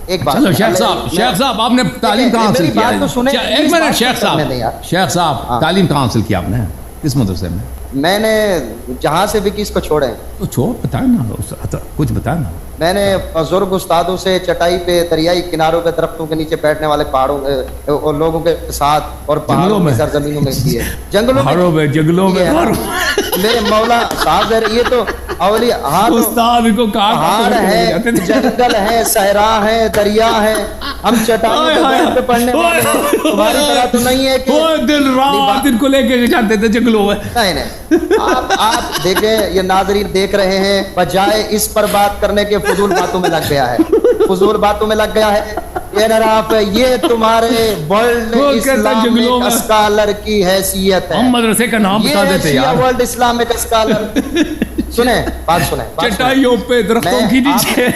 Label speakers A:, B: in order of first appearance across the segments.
A: ایک بات
B: چلو شیخ صاحب آپ نے تعلیم کہاں حاصل کیا ہے؟ ایک منٹ شیخ صاحب تعلیم کہاں حاصل کیا آپ نے؟ کس مدرسے میں؟
A: میں نے جہاں سے بھی کس کو چھوڑے
B: تو چھوڑ بتائیں نا، کچھ بتائیں نا۔
A: میں نے بزرگ استادوں سے چٹائی پہ دریائی کناروں پہ درختوں کے نیچے بیٹھنے والے پہاڑوں اور لوگوں کے ساتھ اور پہاڑوں میں سرزمینوں میں کیے، جنگلوں میں میرے مولا صاحب یہ تو اولی پہاڑ ہے، جنگل ہے، صحرا ہے، دریا ہے، ہم چٹائی پہ پڑھنے والے ہیں، تمہاری طرح تو نہیں ہے کہ
B: دن رات ان کو لے کے جاتے تھے جنگلوں میں۔
A: نہیں آپ دیکھیں، یہ ناظرین دیکھ رہے ہیں، بجائے اس پر بات کرنے کے فضول باتوں میں لگ گیا ہے، فضول باتوں میں لگ گیا ہے۔ یہ تمہارے ورلڈ اسلامک اسکالر کی حیثیت ہے،
B: ہم مدرسے کا نام بتا دیتے
A: یار، ورلڈ اسلامک اسکالر۔ سنیں بات، سنیں
B: چٹائیوں پہ درختوں کے نیچے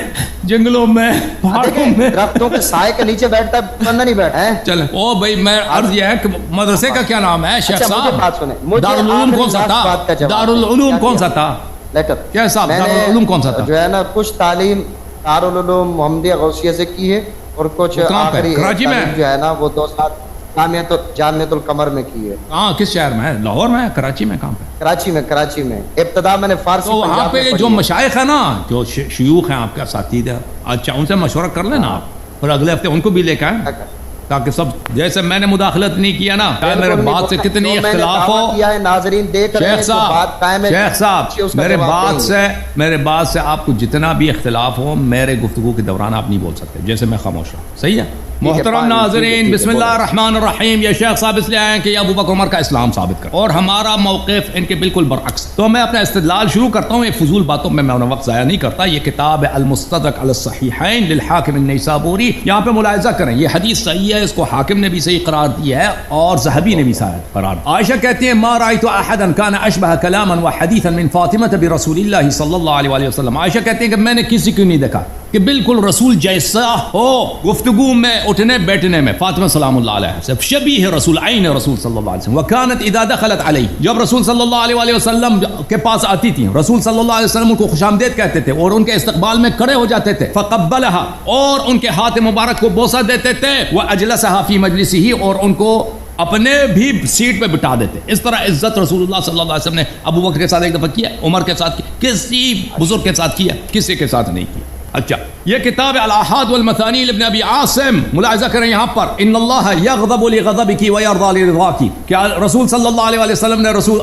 B: جنگلوں میں پہاڑوں میں
A: درختوں کے سائے کے نیچے بیٹھتا ہے، بندہ نہیں بیٹھا ہے۔
B: چلے او بھائی، میں عرض یہ ہے کہ مدرسے کا کیا نام ہے شیخ صاحب؟
A: بات سنیں،
B: دارالعلوم کون سا تھا؟ دارالعلوم کون سا تھا؟ کیا صاحب دارالعلوم کون سا تھا؟
A: جو ہے نا کچھ تعلیم دارالعلوم محمدیہ غوثیہ سے کی ہے اور کچھ آخری جو ہے نا وہ 2 سال جامعۃ القمر میں کی ہے۔
B: ہاں، کس شہر میں ہے؟ لاہور میں ہے؟ کراچی میں؟ کہاں پہ؟
A: کراچی میں ابتدا میں نے فارسی۔
B: تو وہاں پہ جو مشائخ ہیں نا، جو شیوخ ہیں آپ کے اساتذہ، اچھا ان سے مشورہ کر لینا آپ، اور اگلے ہفتے ان کو بھی لے کے آئیں، تاکہ سب جیسے میں نے مداخلت نہیں کیا نا، چاہے میرے بات سے کتنی اختلاف ہو۔ شیخ صاحب میرے بات سے آپ کو جتنا بھی اختلاف ہو، میرے گفتگو کے دوران آپ نہیں بول سکتے، جیسے میں خاموش ہوں، صحیح ہے؟ محترم ناظرین، بسم اللہ الرحمن الرحیم۔ یہ شیخ صاحب اس لیے آئے ہیں کہ یہ ابو بکر عمر کا اسلام ثابت کر، اور ہمارا موقف ان کے بالکل برعکس۔ تو میں اپنا استدلال شروع کرتا ہوں، یہ فضول باتوں میں وقت ضائع نہیں کرتا۔ یہ کتاب ہے المستدرک علی الصحیحین للحاکم النیسابوری، یہاں پہ ملاحظہ کریں، یہ حدیث صحیح ہے، اس کو حاکم نے بھی صحیح قرار دیا ہے اور ذہبی نے بھی صحیح قرار دیا۔ عائشہ کہتی ہیں ما رأیت احدا کان اشبہ کلاما وحدیثا من فاطمہ برسول اللہ صلی اللہ علیہ وسلم۔ عائشہ کہتی ہیں کہ میں نے کسی کو نہیں دیکھا کہ بالکل رسول جیسا ہو گفتگو میں، اٹھنے بیٹھنے میں، فاطمہ سلام اللہ علیہ سے شبیہ رسول، عین رسول صلی اللہ علیہ وسلم۔ وکانت اذا دخلت علیہ، جب رسول صلی اللہ علیہ وسلم کے پاس آتی تھی، رسول صلی اللہ علیہ وسلم ان کو خوش آمدید کہتے تھے اور ان کے استقبال میں کھڑے ہو جاتے تھے، فقبلها، اور ان کے ہاتھ مبارک کو بوسہ دیتے تھے، واجلسها فی مجلسہ، اور ان کو اپنے بھی سیٹ پہ بٹھا دیتے۔ اس طرح عزت رسول اللہ صلی اللہ علیہ وسلم نے ابو بکر کے ساتھ ایک دفعہ کیا، عمر کے ساتھ کیا، کسی بزرگ کے ساتھ کیا، کسی کے ساتھ نہیں کیا۔ اچھا، یہ کتاب الاحاد والمثانی لابن ابی عاصم، ملاحظہ کریں یہاں پر، ان اللہ یغضب لغضبک ویرضی لرضاک، کیا رسول صلی اللہ علیہ وسلم نے رسول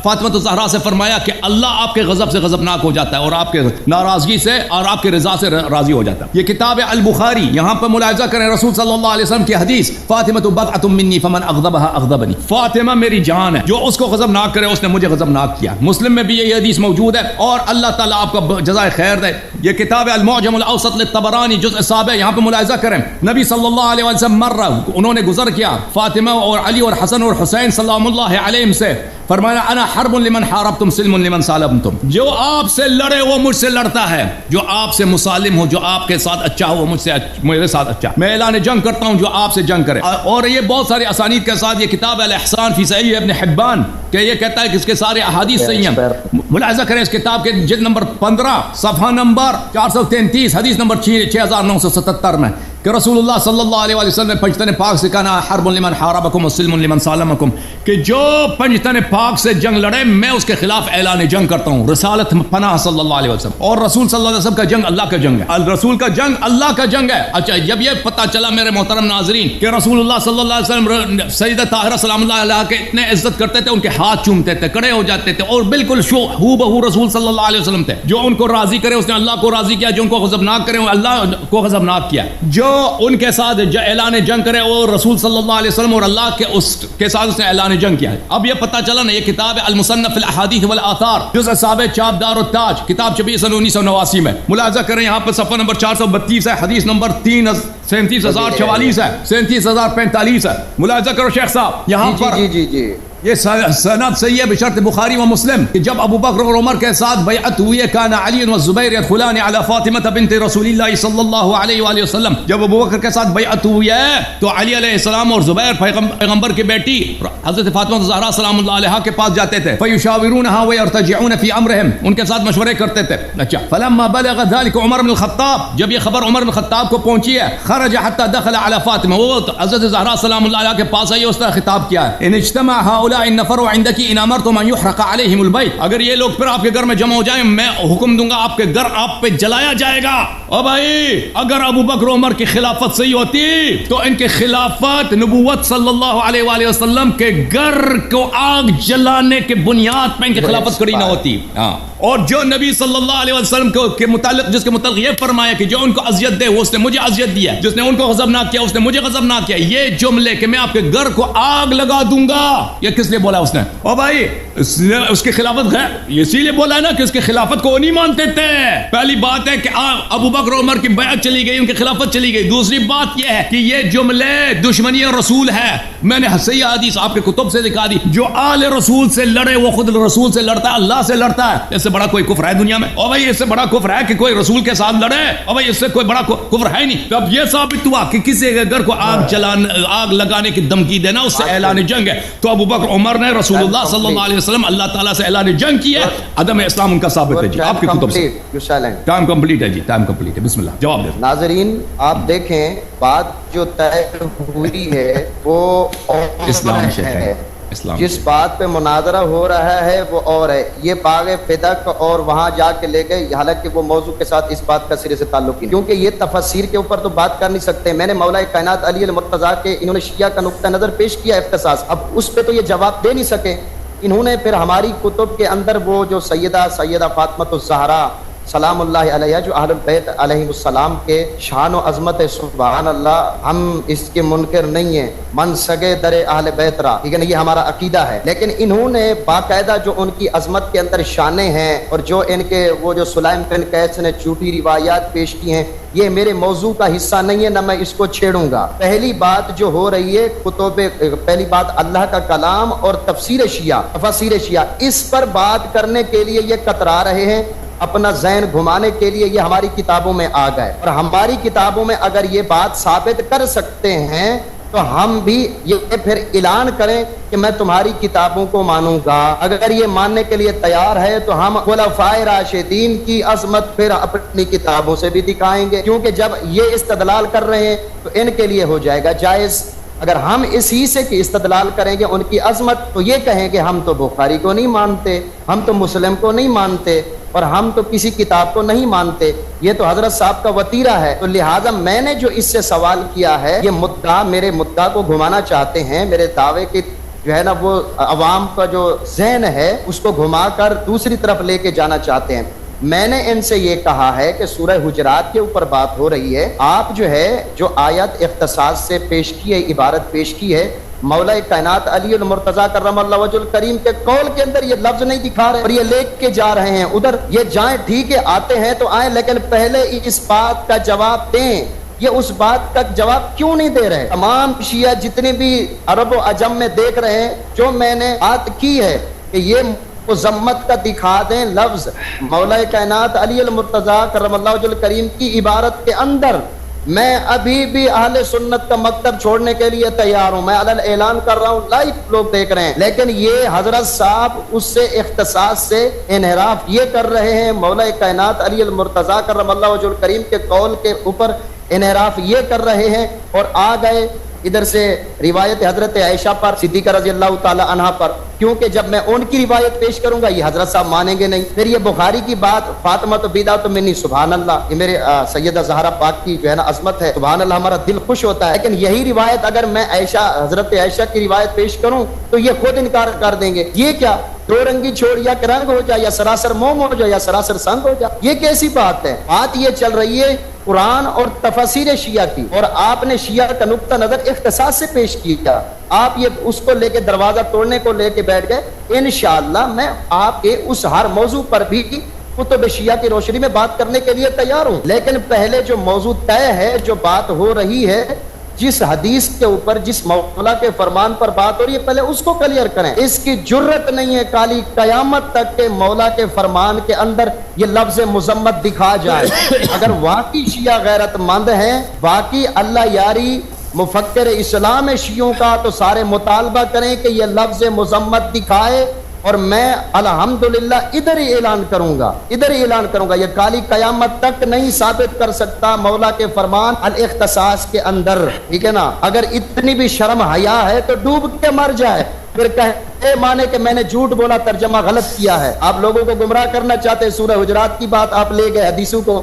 B: فاطمہ الزہرا سے فرمایا کہ اللہ آپ کے غضب سے غضبناک ہو جاتا ہے اور آپ کے ناراضگی سے اور آپ کے رضا سے راضی ہو جاتا ہے۔ یہ کتاب البخاری، یہاں پر ملاحظہ کریں رسول صلی اللہ علیہ وسلم کی حدیث، فاطمہ بضعۃ منی فمن اغضبها اغضبنی، فاطمہ میری جان ہے، جو اس کو غضبناک کرے اس نے مجھے غضبناک کیا۔ مسلم میں بھی یہ حدیث موجود ہے، اور اللہ تعالیٰ آپ کا جزائے خیر دے۔ یہ کتاب المعجم الاوسط للطبرانی جزء 7، یہاں پہ ملاحظہ کریں، نبی صلی اللہ علیہ وسلم مرہ، انہوں نے گزر کیا فاطمہ اور علی اور حسن اور حسین سلام اللہ علیہم سے، فرمایا انا حرب لمن حاربتم سلم لمن سالمتم، جو آپ سے لڑے وہ مجھ سے لڑتا ہے، جو آپ سے مسالم ہو، جو آپ کے ساتھ اچھا ہو، مجھ سے میرے ساتھ اچھا، میں اعلان جنگ کرتا ہوں جو آپ سے جنگ کرے۔ اور یہ بہت ساری اسانید کے ساتھ، یہ کتاب الاحسان فی صحیح ابن حبان، کہ یہ کہتا ہے کہ اس کے سارے احادیث صحیح ہیں۔ ملاحظہ کریں اس کتاب کے جلد نمبر 15 صفحہ نمبر 433 حدیث نمبر 6977 میں، کہ رسول اللہ صلی اللہ علیہ وسلم نے پنجتن پاک سے کہا حرب لمن حاربکم وسلم لمن سالمکم، کہ جو پنجتن پاک سے جنگ لڑے میں اس کے خلاف اعلان جنگ کرتا ہوں، رسالت پناہ صلی اللہ علیہ وسلم، اور رسول صلی اللہ علیہ وسلم کا جنگ اللہ کا جنگ ہے، رسول کا جنگ اللہ کا جنگ ہے۔ اچھا، جب یہ پتہ چلا میرے محترم ناظرین کہ رسول اللہ صلی اللہ علیہ وسلم سیدہ طاہرہ سلام اللہ علیہ کے اتنے عزت کرتے تھے، ان کے ہاتھ چومتے تھے، کھڑے ہو جاتے تھے، اور بالکل ہو بہو رسول صلی اللہ علیہ وسلم تھے، جو ان کو راضی کرے اس نے اللہ کو راضی کیا، جو ان کو غضبناک کرے اللہ کو غضبناک کیا، جو ان کے ساتھ اعلان جنگ کرے اور رسول صلی اللہ علیہ وسلم اور اللہ کے اس کے ساتھ اس نے اعلان جنگ کیا ہے۔ اب یہ پتہ چلا نا، یہ کتاب ہے المصنف الاحادیث والآثار جزء 7 چاپ دار التاج، کتاب چھپی سن 1989 میں۔ ملاحظہ کریں یہاں پر صفحہ نمبر 432 ہے، حدیث نمبر 37044 ہے، 37045 ہے۔ ملاحظہ کرو شیخ صاحب یہاں پر،
A: جی
B: یہ سند صحیح ہے بشرط بخاری و مسلم کہ جب ابو بکر اور عمر کے ساتھ بیعت ہوئی ہے کان علی و الزبیر يدخلان على فاطمہ بنت رسول اللہ صلی اللہ علیہ وآلہ وسلم، جب ابو بکر کے ساتھ بیعت ہوئی ہے تو علی علیہ السلام اور زبیر پیغمبر کی بیٹی حضرت فاطمہ الزہرا سلام اللہ علیہا کے پاس جاتے تھے، فیشاورونها ويرتجعون في امرهم، ان کے ساتھ مشورے کرتے تھے. اچھا فلما بلغ ذلك عمر بن الخطاب، جب یہ خبر عمر بن الخطاب کو پہنچی ہے، خرج حتى دخل على فاطمہ، وہ حضرت زہرا سلام اللہ علیہا کے پاس آئی، اس طرح خطاب کیا ہے ان اجتمع هؤلاء النفر عندك ان امرتم ان يحرق عليهم البيت، اگر یہ لوگ پھر آپ کے گھر میں جمع ہو جائیں میں حکم دوں گا آپ کے گھر آپ پہ جلایا جائے گا. او بھائی اگر ابو بکر عمر کی خلافت صحیح ہوتی تو ان کے خلافت نبوت صلی اللہ علیہ وآلہ وسلم کے گھر کو آگ جلانے کے بنیاد پہ ان کی خلافت کھڑی نہ ہوتی. ہاں اور جو نبی صلی اللہ علیہ وسلم کے متعلق جس کے متعلق یہ فرمایا کہ جو ان کو اذیت دے وہ اس نے مجھے اذیت دیا، جس نے ان کو غضبناک کیا اس نے مجھے غضبناک کیا، یہ جملے کہ میں آپ کے گھر کو آگ لگا دوں گا یہ کس لیے بولا اس نے؟ او بھائی اس کی خلافت ہے اسی لیے بولا ہے نا کہ اس کی خلافت کو نہیں مانتے تھے. پہلی بات ہے کہ ابو بکر عمر کی بیعت چلی گئی، ان کی خلافت چلی گئی. دوسری بات یہ ہے کہ یہ جملے دشمنی رسول ہے. میں نے صحیح حدیث آپ کے کتب سے دکھا دی، جو آل رسول سے لڑے وہ خود رسول سے لڑتا ہے، اللہ سے لڑتا ہے. اس سے بڑا کوئی کفر ہے دنیا میں؟ او بھائی اس سے بڑا کفر ہے کہ کوئی رسول کے ساتھ لڑے؟ او بھائی اس سے کوئی بڑا کفر ہے نہیں. تو اب یہ ثابت ہوا کہ کسی کے گھر کو آگ لگانے کی دھمکی دینا اس سے اعلان جنگ ہے. تو ابو بکر عمر نے رسول اللہ صلی اللہ علیہ وسلم اللہ تعالیٰ سے اعلان جنگ کی ہے، عدم اسلام ان کا ثابت ہے. جی آپ کی کتب سے ٹائم کمپلیٹ ہے. جی ٹائم کمپلیٹ ہے. بسم اللہ جواب دیں.
A: ناظرین آپ دیکھیں بات جو طے ہوئی ہے وہ
B: اسلام سے ہے.
A: جس بات پہ مناظرہ ہو رہا ہے وہ اور ہے. یہ باغ فدق اور وہاں جا کے لے گئے، حالانکہ وہ موضوع کے ساتھ اس بات کا سرے سے تعلق نہیں، کیونکہ یہ تفسیر کے اوپر تو بات کر نہیں سکتے. میں نے مولا کائنات علی المرتضیٰ کے انہوں نے شیعہ کا نقطہ نظر پیش کیا اختصاص، اب اس پہ تو یہ جواب دے نہیں سکے. انہوں نے پھر ہماری کتب کے اندر وہ جو سیدہ فاطمہ الزہرا سلام اللہ علیہ جو اہل البیت علیہ السلام کے شان و عظمت ہے، سبحان اللہ، ہم اس کے منکر نہیں ہیں. من سگے در اہل بیت را، ٹھیک ہے نا، یہ ہمارا عقیدہ ہے. لیکن انہوں نے باقاعدہ جو ان کی عظمت کے اندر شانیں ہیں اور جو ان کے وہ جو سلیم بن قیس نے جھوٹی روایات پیش کی ہیں، یہ میرے موضوع کا حصہ نہیں ہے، نہ میں اس کو چھیڑوں گا. پہلی بات جو ہو رہی ہے پہلی بات اللہ کا کلام اور تفسیر شیعہ، اس پر بات کرنے کے لیے یہ کترا رہے ہیں، اپنا ذہن گھمانے کے لیے یہ ہماری کتابوں میں آ گئے. اور ہماری کتابوں میں اگر یہ بات ثابت کر سکتے ہیں تو ہم بھی یہ پھر اعلان کریں کہ میں تمہاری کتابوں کو مانوں گا. اگر یہ ماننے کے لیے تیار ہے تو ہم خلفائے راشدین کی عظمت پھر اپنی کتابوں سے بھی دکھائیں گے، کیونکہ جب یہ استدلال کر رہے ہیں تو ان کے لیے ہو جائے گا جائز. اگر ہم اسی سے کہ استدلال کریں گے ان کی عظمت تو یہ کہیں کہ ہم تو بخاری کو نہیں مانتے، ہم تو مسلم کو نہیں مانتے اور ہم تو کسی کتاب کو نہیں مانتے. یہ تو حضرت صاحب کا وتیرہ ہے. تو لہٰذا میں نے جو اس سے سوال کیا ہے، یہ میرے مدعا کو گھمانا چاہتے ہیں، میرے دعوے کی جو ہے نا وہ عوام کا جو ذہن ہے اس کو گھما کر دوسری طرف لے کے جانا چاہتے ہیں. میں نے ان سے یہ کہا ہے کہ سورہ حجرات کے اوپر بات ہو رہی ہے، آپ جو ہے جو آیت اختصاص سے پیش کی ہے، عبارت پیش کی ہے، مولا کائنات علی المرتضیٰ کرم اللہ وجہ الکریم کے قول کے اندر یہ لفظ نہیں دکھا رہے اور یہ لے کے جا رہے ہیں ادھر. یہ جائیں ٹھیک ہے، آتے ہیں تو آئیں، لیکن پہلے اس بات کا جواب دیں. یہ اس بات کا جواب کیوں نہیں دے رہے؟ تمام شیعہ جتنے بھی عرب و عجم میں دیکھ رہے ہیں، جو میں نے بات کی ہے کہ یہ مذمت کا دکھا دیں لفظ مولا کائنات علی المرتضیٰ کرم اللہ وجہ الکریم کی عبارت کے اندر. میں ابھی بھی اہل سنت کا مکتب چھوڑنے کے لیے تیار ہوں، میں علل اعلان کر رہا ہوں، لائیو لوگ دیکھ رہے ہیں. لیکن یہ حضرت صاحب اس سے اختصاص سے انحراف یہ کر رہے ہیں، مولا کائنات علی المرتضیٰ کرم اللہ وجہ الکریم کے قول کے اوپر انحراف یہ کر رہے ہیں اور آ گئے ادھر سے روایت حضرت عائشہ پر، صدیقہ رضی اللہ تعالی عنہا پر، کیونکہ جب میں ان کی روایت پیش کروں گا یہ حضرت صاحب مانیں گے نہیں. پھر یہ بخاری کی بات فاطمہ تو بدعت منی، سبحان اللہ، یہ میرے سیدہ زہرا پاک کی جو ہے نا عظمت ہے، سبحان اللہ، ہمارا دل خوش ہوتا ہے. لیکن یہی روایت اگر میں حضرت عائشہ کی روایت پیش کروں تو یہ خود انکار کر دیں گے. یہ کیا دو رنگی چھوڑ یا کہ رنگ ہو جائے یا سراسر موم ہو جائے یا سراسر سنگ ہو جائے، یہ کیسی بات ہے؟ بات یہ چل رہی ہے قرآن اور تفاسیر شیعہ کی، اور آپ نے شیعہ کا نقطہ نظر اختصاص سے پیش کیا. آپ یہ اس کو لے کے دروازہ توڑنے کو لے کے بیٹھ گئے. انشاءاللہ میں آپ کے اس ہر موضوع پر بھی کتب شیعہ کی روشنی میں بات کرنے کے لیے تیار ہوں. لیکن پہلے جو موضوع طے ہے، جو بات ہو رہی ہے، جس حدیث کے اوپر جس مولا کے فرمان پر بات ہو رہی ہے پہلے اس کو کلیئر کریں. اس کی جرت نہیں ہے کالی قیامت تک کہ مولا کے فرمان کے اندر یہ لفظ مذمت دکھا جائے. اگر واقعی شیعہ غیرت مند ہیں, واقعی اللہ یاری مفکر اسلام شیعوں کا, تو سارے مطالبہ کریں کہ یہ لفظ مذمت دکھائے, اور میں الحمدللہ ادھر ہی اعلان کروں گا, یہ کالی قیامت تک نہیں ثابت کر سکتا مولا کے فرمان الاختصاص کے اندر. ٹھیک ہے نا, اگر اتنی بھی شرم حیا ہے تو ڈوب کے مر جائے, پھر کہے مانے کہ میں نے جھوٹ بولا, ترجمہ غلط کیا ہے. آپ لوگوں کو گمراہ کرنا چاہتے ہیں, سورہ حجرات کی بات آپ لے گئے, حدیثوں کو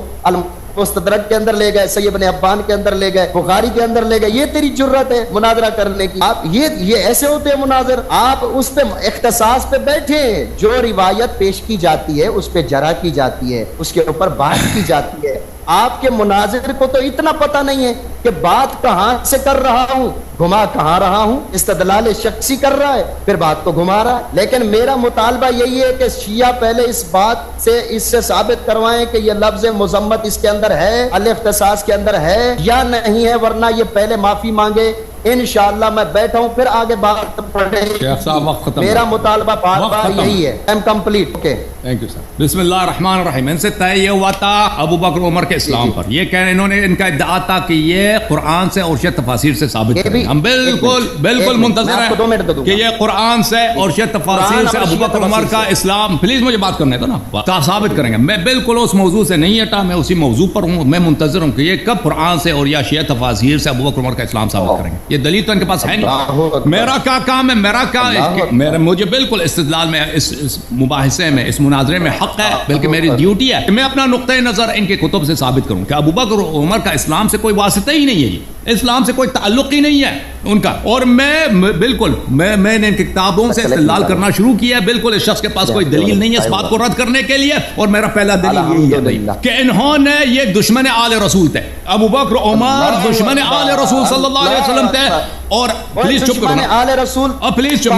A: مستدرک کے اندر لے گئے, سید ابن حبان کے اندر لے گئے, بخاری کے اندر لے گئے. یہ تیری جرت ہے مناظرہ کرنے کی؟ آپ یہ ایسے ہوتے ہیں مناظر؟ آپ اس پہ اختصاص پہ بیٹھے, جو روایت پیش کی جاتی ہے اس پہ جرح کی جاتی ہے, اس کے اوپر بات کی جاتی ہے. آپ کے مناظر کو تو اتنا پتہ نہیں ہے کہ بات کہاں سے کر رہا ہوں, گھما کہاں رہا ہوں. استدلال شخصی کر رہا ہے, پھر بات کو گھما رہا ہے. لیکن میرا مطالبہ یہی ہے کہ شیعہ پہلے اس سے ثابت کروائیں کہ یہ لفظ مذمت اس کے اندر ہے, الاختصاص کے اندر ہے یا نہیں ہے, ورنہ یہ پہلے معافی مانگے. انشاءاللہ میں بیٹھا ہوں, پھر آگے بات پڑھیں.
B: شیخ صاحب وقت ختم,
A: میرا مطالبہ بار بار یہی ہے. I'm complete. Okay.
B: Thank you sir. بسم اللہ الرحمن الرحیم. ان سے طے یہ ہوا تھا ابو بکر عمر کے اسلام پر. یہ کہنے انہوں نے, ان کا ادعا تھا کہ یہ قرآن سے اور شیعہ تفاسیر سے ثابت کریں. ہم بالکل منتظر ہیں کہ یہ قرآن سے اور شیعہ تفاسیر سے ابو بکر عمر کا اسلام, پلیز مجھے بات کرنے دو نا, ثابت کریں گے. میں بالکل اس موضوع سے نہیں ہٹا, میں اسی موضوع پر ہوں. میں منتظر ہوں کہ یہ کب قرآن سے اور یا شیعہ تفاسیر سے ابو بکر عمر کا اسلام ثابت کریں گے. یہ دلیل تو ان کے پاس ہے نہیں. میرا کیا کام ہے, مجھے بالکل استدلال میں, اس مباحثے میں, اس مناظرے میں حق ہے, بلکہ میری ڈیوٹی ہے کہ میں اپنا نقطۂ نظر ان کے کتب سے ثابت کروں کہ ابو بکر عمر کا اسلام سے کوئی واسطہ ہی نہیں ہے, یہ اسلام سے کوئی تعلق ہی نہیں ہے ان کا. اور میں بالکل میں نے ان کی کتابوں سے استدلال کرنا شروع کیا ہے. بالکل اس شخص کے پاس کوئی دلیل نہیں ہے اس بات کو رد کرنے کے لیے, اور میرا پہلا دلیل یہی ہے کہ انہوں نے, یہ دشمن آل رسول تھے. ابو بکر عمر دشمن آل رسول صلی اللہ علیہ وسلم تھے. اور پلیز چپ کرو نا, پلیز چپ,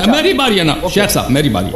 B: میری باری ہے نا شیخ صاحب, میری باری.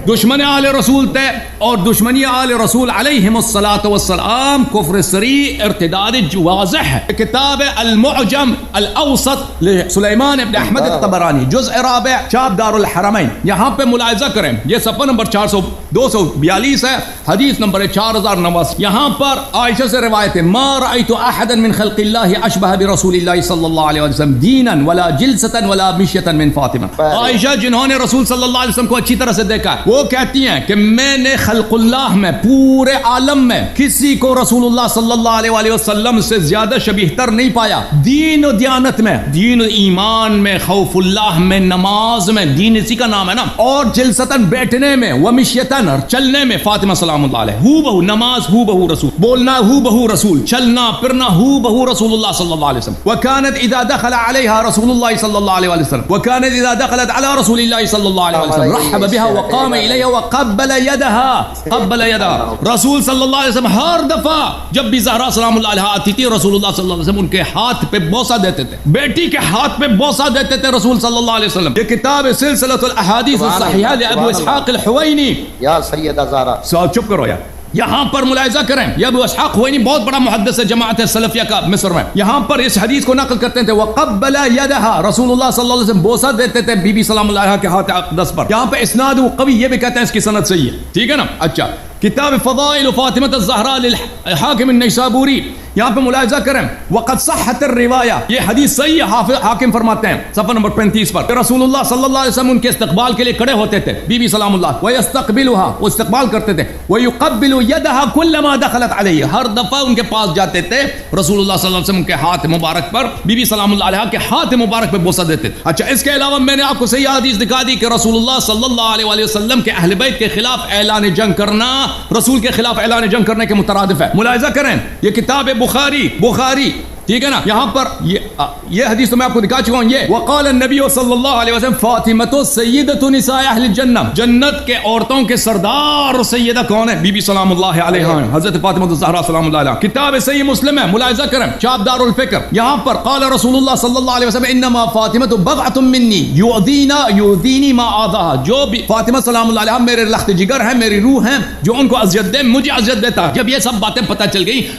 B: دشمن آل رسول تھے, اور دشمنی آل رسول علیہم الصلاۃ والسلام کفر صریح, ارتداد واضح ہے. کتاب المعجم الاوسط سلیمان ابن احمد الطبرانی, جزء رابع, چاپ دار الحرمین. یہاں پہ ملاحظہ کریں, یہ صفحہ نمبر 242 ہے, حدیث نمبر 4089. یہاں پر عائشہ سے روایت ہے, ما رأیت احدا من خلق اللہ اشبہ برسول اللہ صلی اللہ علیہ وسلم دینا ولا جلستا ولا مشیتا من فاطمہ. عائشہ جنہوں نے رسول صلی اللہ علیہ وسلم کو اچھی طرح سے دیکھا, وہ کہتی ہیں کہ میں نے خلق اللہ میں, پورے عالم میں کسی کو رسول اللہ صلی اللہ علیہ وسلم سے زیادہ شبیہ تر نہیں پایا. دین و دیانت میں, دین و ایمان میں, خوف اللہ میں, نماز میں, دین اسی کا نام ہے نا, اور جلستاً بیٹھنے میں, ومشیتاً چلنے میں, فاطمہ سلام اللہ علیہ. ہو بہو نماز, ہو بہو رسول, بولنا ہو بہو رسول, چلنا پھرنا ہو بہو رسول اللہ صلی اللہ علیہ وسلم. وكانت اذا دخل عليها رسول الله صلى الله عليه وسلم, وكانت اذا دخلت على رسول الله صلى الله عليه وسلم رحب بها وقام اليها وقبل يدها. رسول صلی اللہ علیہ وسلم ہر دفعہ جب بھی زہرا سلام اللہ علیہا آتی تھی, رسول اللہ صلی اللہ علیہ وسلم ان کے ہاتھ پہ بوسہ دیتے تھے, بیٹی کے ہاتھ پہ بوسہ دیتے تھے رسول صلی اللہ علیہ وسلم. یہ کتاب سلسلۃ الاحادیث الصحیحہ لابو اسحاق الحوینی. یا سیدہ زہرا, چپ کرو یار. یہاں پر ملاحظہ کریں, یہ ابو اسحاق حوینی بہت بڑا محدث ہے جماعت سلفیہ کا مصر میں. یہاں پر اس حدیث کو نقل کرتے تھے, وقبل یدها, رسول اللہ صلی اللہ علیہ وسلم بوسہ دیتے تھے بی بی سلام اللہ علیہا کے ہاتھ اقدس پر. یہاں پہ اسناد قوی, یہ بھی کہتے ہیں اس کی سند صحیح ہے, ٹھیک ہے نا. اچھا, کتاب فضائل فاطمہ الزہراء للحاکم النیسابوری, یہاں پہ ملاحظہ کریں, وقد صحت الروایہ, یہ حدیث صحیح ہے, حاکم فرماتے ہیں صفحہ نمبر 35 پر, کہ رسول اللہ صلی اللہ علیہ وسلم ان کے استقبال کے لیے کھڑے ہوتے تھے, بی بی سلام اللہ, ویستقبلها, وہ استقبال کرتے تھے, ویقبل یدها کلما دخلت علیہ, ہر دفعہ ان کے پاس جاتے تھے رسول اللہ صلی اللہ علیہ وسلم کے ہاتھ مبارک پر, بی بی سلام اللہ علیہا کے ہاتھ مبارک پہ بوسہ دیتے تھے. اچھا, اس کے علاوہ میں نے آپ کو صحیح حدیث دکھا دی کہ رسول اللہ صلی اللہ علیہ وسلم کے اہل بیت کے خلاف اعلان جنگ کرنا رسول کے خلاف اعلان جنگ کرنے کے مترادف ہے. ملاحظہ کریں, یہ کتاب بخاری, ٹھیک ہے نا. یہاں پر یہ حدیث تو میں آپ کو دکھا چکا ہوں. یہ وقال النبی صلی اللہ علیہ وسلم فاطمۃ سیدۃ نساء اہل الجنہ, جنت کے عورتوں کے سردار اور سیدہ کون ہے؟ بی بی سلام اللہ علیہا, حضرت فاطمہ الزہرا سلام اللہ علیہا. کتاب صحیح مسلم ہے, ملاحظہ کریں, چاپ دار الفکر. یہاں پر قال رسول اللہ صلی اللہ علیہ وسلم انما فاطمۃ بضعۃ منی یؤذینی ما آذاها, جو بھی فاطمہ سلام اللہ علیہا میرے لخت جگر ہیں, میری روح ہیں, جو ان کو اذیت دے مجھے اذیت دیتا. جب یہ سب باتیں پتہ چل گئی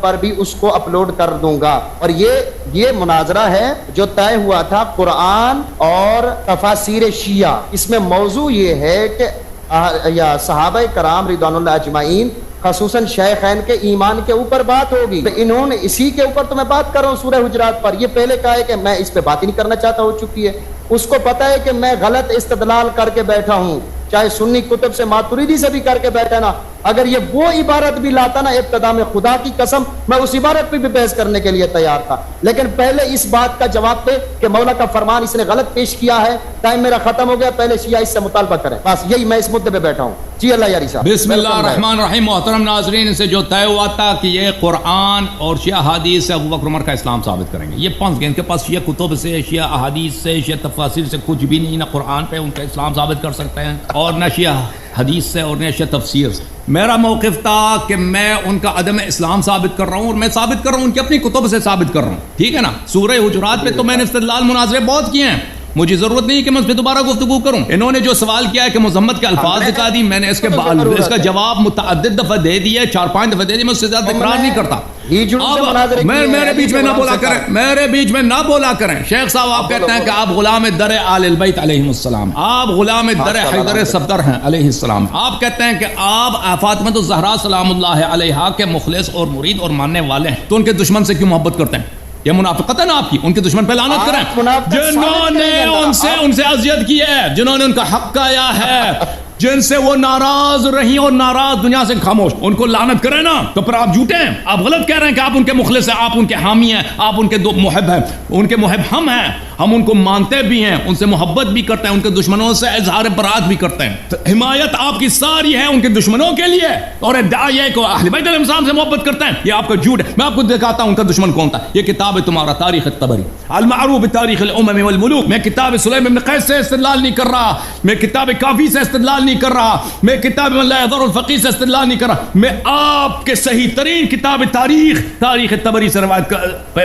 A: پر بھی اس کو اپلوڈ کر دوں گا. اور یہ مناظرہ ہے جو طے ہوا تھا قرآن اور تفاسیر شیعہ. اس میں موضوع یہ ہے کہ صحابہ کرام رضوان اللہ اجمعین خصوصاً شیخین کے ایمان کے اوپر بات ہوگی. تو انہوں نے اسی کے اوپر تو میں بات کر رہا ہوں سورہ حجرات پر. یہ پہلے کہا ہے کہ میں اس پہ بات ہی نہیں کرنا چاہتا, ہو چکی ہے. اس کو پتا ہے کہ میں غلط استدلال کر کے بیٹھا ہوں, چاہے سنی کتب سے ماتریدی سے بھی کر کے بیٹھا نا. اگر یہ وہ عبارت بھی لاتا نا ابتدا میں, خدا کی قسم میں اس عبارت پہ بھی بحث کرنے کے لیے تیار تھا. لیکن پہلے اس بات کا جواب دے کہ مولا کا فرمان اس نے غلط پیش کیا ہے, ٹائم میرا ختم ہو گیا, پہلے شیعہ اس سے مطالبہ کریں. بس یہی میں اس مدے پہ بیٹھا ہوں. جی اللہ یاری صاحب.
B: بسم اللہ الرحمن الرحیم. محترم ناظرین, سے جو طے ہوا تھا کہ یہ قرآن اور شیعہ احادیث سے ابوبکر عمر کا اسلام ثابت کریں گے. یہ پنس گئے ان کے پاس شیعہ کتب سے, شیعہ احادیث سے, شیعہ تفاسیر سے کچھ بھی نہیں. نہ قرآن پہ ان کا اسلام ثابت کر سکتے ہیں اور نہ شیعہ حدیث سے اور نہ شیعہ تفسیر سے. میرا موقف تھا کہ میں ان کا عدم اسلام ثابت کر رہا ہوں, اور میں ثابت کر رہا ہوں ان کی اپنی کتب سے ثابت کر رہا ہوں. ٹھیک ہے نا. سورہ حجرات پہ تو میں نے استدلال مناظرے بہت کیے ہیں, مجھے ضرورت نہیں کہ میں اس پہ دوبارہ گفتگو کروں. انہوں نے جو سوال کیا ہے کہ مذمت کے الفاظ دکھا دی, میں نے اس کا جواب متعدد دفعہ دے دیا, 4-5 دفعہ دے دیا, میں اس سے زیادہ تکرار نہیں کرتا. میرے بیچ میں نہ بولا کریں, میرے بیچ میں نہ بولا کریں. شیخ صاحب آپ کہتے ہیں کہ آپ غلام در آل البیت علیہم السلام, آپ غلام در حیدر صفدر ہیں علیہ السلام. آپ کہتے ہیں کہ آپ فاطمہ الزہرا سلام اللہ علیہا کے مخلص اور مرید اور ماننے والے ہیں, تو ان کے دشمن سے کیوں محبت کرتے ہیں؟ یہ منافقت ہے نا آپ کی. ان کے دشمن پہ لعنت کریں جنہوں نے ان سے اذیت کی ہے, جنہوں نے ان کا حق کھایا ہے, جن سے وہ ناراض رہی اور ناراض دنیا سے خاموش, ان کو لعنت کریں نا. تو پھر آپ جھوٹے ہیں, آپ غلط کہہ رہے ہیں کہ آپ ان کے مخلص ہیں, آپ ان کے حامی ہیں, آپ ان کے محب ہیں. ان کے محب ہم ہیں, ہم ان کو مانتے بھی ہیں, ان سے محبت بھی کرتے ہیں, ان کے دشمنوں سے اظہار برات بھی کرتے ہیں. تو حمایت آپ کی ساری ہے ان کے دشمنوں کے لیے, اور ادعا یہ کہ اہل بیت علیہ السلام سے محبت کرتے ہیں, یہ آپ کا جھوٹ ہے. میں آپ کو دکھاتا ہوں ان کا دشمن کون تھا. یہ کتاب ہے تمہارا تاریخ الطبری المعروف بتاریخ الامم والملوک. میں کتاب سلیم بن قیس سے استدلال نہیں کر رہا, میں کتاب کافی سے استدلال نہیں کر رہا, میں کتاب من لا يضر الفقیہ سے استدلال نہیں کر رہا, میں آپ کے صحیح ترین کتاب تاریخ الطبری سے روایت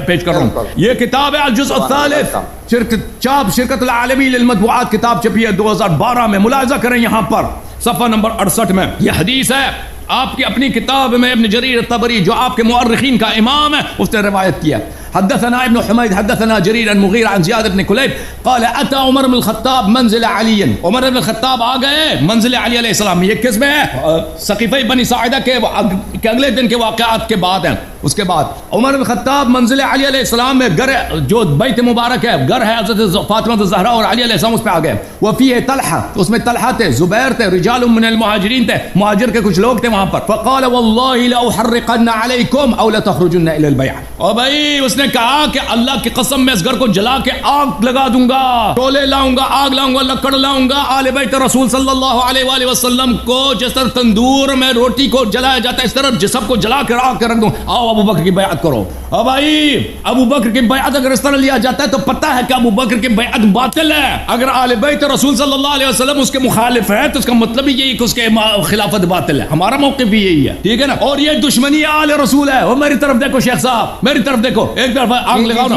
B: پیش کر رہا ہوں. یہ کتاب ہے الجزء الثالث, شرکت العالمی للمطبوعات, کتاب چھپی ہے 2012 میں. ملاحظہ کریں یہاں پر صفحہ نمبر 68 میں یہ حدیث ہے. آپ کی اپنی کتاب میں ابن جریر الطبری جو آپ کے مؤرخین کا امام ہے اس نے روایت کیا. حدثنا ابن حميد حدثنا جرير عن مغيرة عن زياد بن كليب قال اتى عمر بن الخطاب منزل علي. عمر بن الخطاب آ گئے منزل علی علیہ السلام. یہ کس میں ہے؟ سقیفہ بنی ساعدہ کے اگلے دن کے واقعات کے بعد ہیں. اس کے بعد عمر بن الخطاب منزل علی علیہ السلام میں گھر جو بیت مبارک ہے, گھر ہے حضرت فاطمہ الزہرا اور علی علیہ السلام, اس پہ آ گئے. وفیہ طلحہ, اس میں طلحہ تھے, زبیر تھے, رجال من المہاجرین تھے, مہاجر کے کچھ لوگ تھے وہاں پر. فقال والله لاحرقن عليكم او لتخرجن الى البيع. اور بھائی اس نے کہا کہ اللہ کی قسم میں اس گھر کو جلا کے آگ لگا دوں گا, ٹولے لاؤں گا, آگ لاؤں گا, لکڑ لاؤں گا. آل بیت رسول صلی اللہ علیہ وآلہ وسلم کو جس طرح تندور میں روٹی کو جلایا جاتا ہے اس طرح جسم کو جلا کر آگ کے رکھ دوں. آؤ ابو بکر کی بیعت کرو. اور بھائی ابو بکر کی بیعت اگر اس طرح لیا جاتا ہے تو پتہ ہے کہ ابو بکر کی بیعت باطل ہے. اگر آل بیت رسول صلی اللہ علیہ وسلم اس کے مخالف ہے تو اس کا مطلب ہی یہی کہ اس کے خلافت باطل ہے. ہمارا موقف بھی یہی ہے, ٹھیک ہے نا. اور یہ دشمنی آل رسول ہے. اور میری طرف دیکھو شیخ صاحب, میری طرف دیکھو, ایک طرف آگ لگاؤ نا.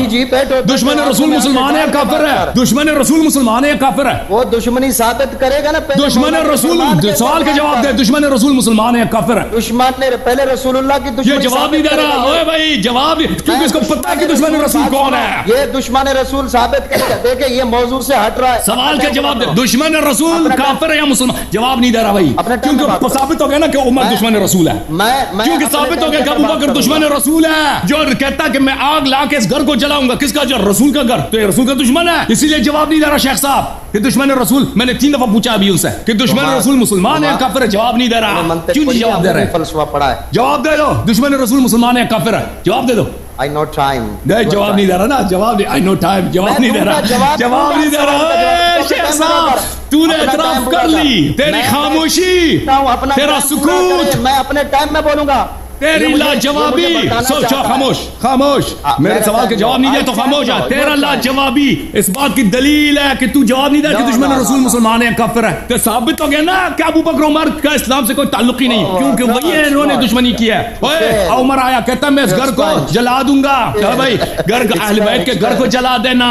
B: دشمن رسول مسلمان ہے کافر ہے, دشمن رسول مسلمان ہے کافر ہے.
A: وہ دشمنی ثابت کرے گا نا.
B: دشمن رسول, سوال کا جواب دے, دشمن رسول مسلمان ہے کافر ہے.
A: دشمن نے پہلے رسول اللہ کی دشمنی,
B: یہ جواب نہیں دے رہا. اوے بھائی جواب, کیونکہ اس کو پتہ ہے کہ دشمن رسول کون ہے.
A: یہ دشمن رسول ثابت کرے گا. دیکھیں یہ موضوع سے ہٹ رہا ہے.
B: سوال کا جواب دے, دشمن رسول کافر ہے یا مسلمان. جواب نہیں دے رہا بھائی, کیونکہ ثابت ہو گیا نا کہ عمر دشمن رسول ہے. کیونکہ ثابت ہو گیا کہ ابو بکر دشمن رسول ہے, جو کہتا کہ میں آگ لا کے اس گھر کو جلاؤں گا. کس کا گھر؟ رسول کا گھر. تو یہ رسول کا دشمن ہے, اسی لیے جواب نہیں دے رہا شیخ صاحب کہ دشمن رسول. میں نے 3 دفعہ پوچھا ابھی ان سے کہ دشمن رسول مسلمان ہے کافر ہے, جواب نہیں دے رہا. کیوں نہیں جواب دے رہے؟
A: فلسفہ پڑھا ہے.
B: جواب دے دو, دشمن رسول مسلمان ہے کافر ہے, جواب دے دو.
A: I know time.
B: جواب نہیں دے رہا نا, جواب نہیں. I know time, جواب نہیں دے رہا, جواب نہیں دے رہا. شیخ صاحب تو نے اعتراف کر لی, تیری خاموشی, تیرا سکوت,
A: میں اپنے ٹائم میں بولوں گا.
B: تیری لاجوابی, سوچو, خاموش خاموش, میرے سوال کے جواب نہیں دیا تو خاموش ہے. تیرا لاجوابی اس بات کی دلیل ہے کہ تو جواب نہیں دیا کہ دشمن رسول مسلمان ہے کافر ہے. تو ثابت ہو گیا نا کہ ابو بکر عمر کا اسلام سے کوئی تعلق ہی نہیں, کیونکہ وہی ہے انہوں نے دشمنی کی ہے. عمر آیا کہتا میں اس گھر کو جلا دوں گا. بھائی گھر اہل بیت کے گھر کو جلا دینا,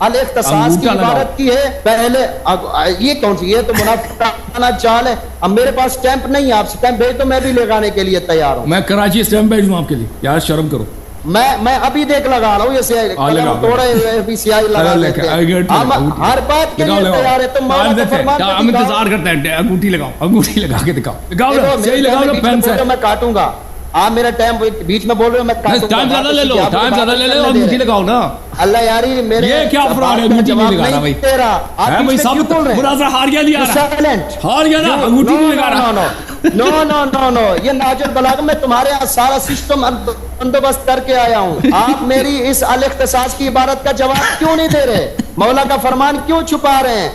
A: الاختصاص کی عبارت کی ہے پہلے. یہ کون سی, یہ تو منافقانہ چال ہے. اب میرے پاس سٹیمپ نہیں ہے, آپ سٹیمپ بھیج تو میں بھی لگانے کے لیے تیار ہوں.
B: میں کراچی سٹیمپ بھیج دوں آپ کے لیے, یار شرم کرو.
A: میں ابھی دیکھ لگا رہا ہوں, یہ سیاہی توڑے ہوئے بھی سیاہی لگا دیتے ہیں. ہر بات کے لیے تیار ہے. تم مولا کا فرمان
B: ہم انتظار کرتے ہیں. انگوٹھی لگاؤ, انگوٹھی لگا کے دکھاؤ. صحیح لگاؤ نا پین سے.
A: میں کاٹوں گا. آپ میرا ٹائم بیچ میں بول رہے ہو, میں کاٹوں گا.
B: ٹائم زیادہ لے لو, ٹائم زیادہ لے لو, انگوٹھی لگاؤ نا.
A: اللہ یاری میرے
B: یہ کیا افراد ہے, انگوٹھی نہیں لگا رہا بھائی.
A: آپ
B: بھائی صاحب مناظرہ ہار گیا نہیں آ رہا, ہار گیا نا, انگوٹھی نہیں لگا رہا.
A: نو نو نو نو, یہ ناج البلاغہ میں تمہارے یہاں سارا سسٹم بندوبست کر کے آیا ہوں. آپ میری اس الاختصاص کی عبارت کا جواب کیوں نہیں دے رہے؟ مولا کا فرمان کیوں چھپا رہے ہیں؟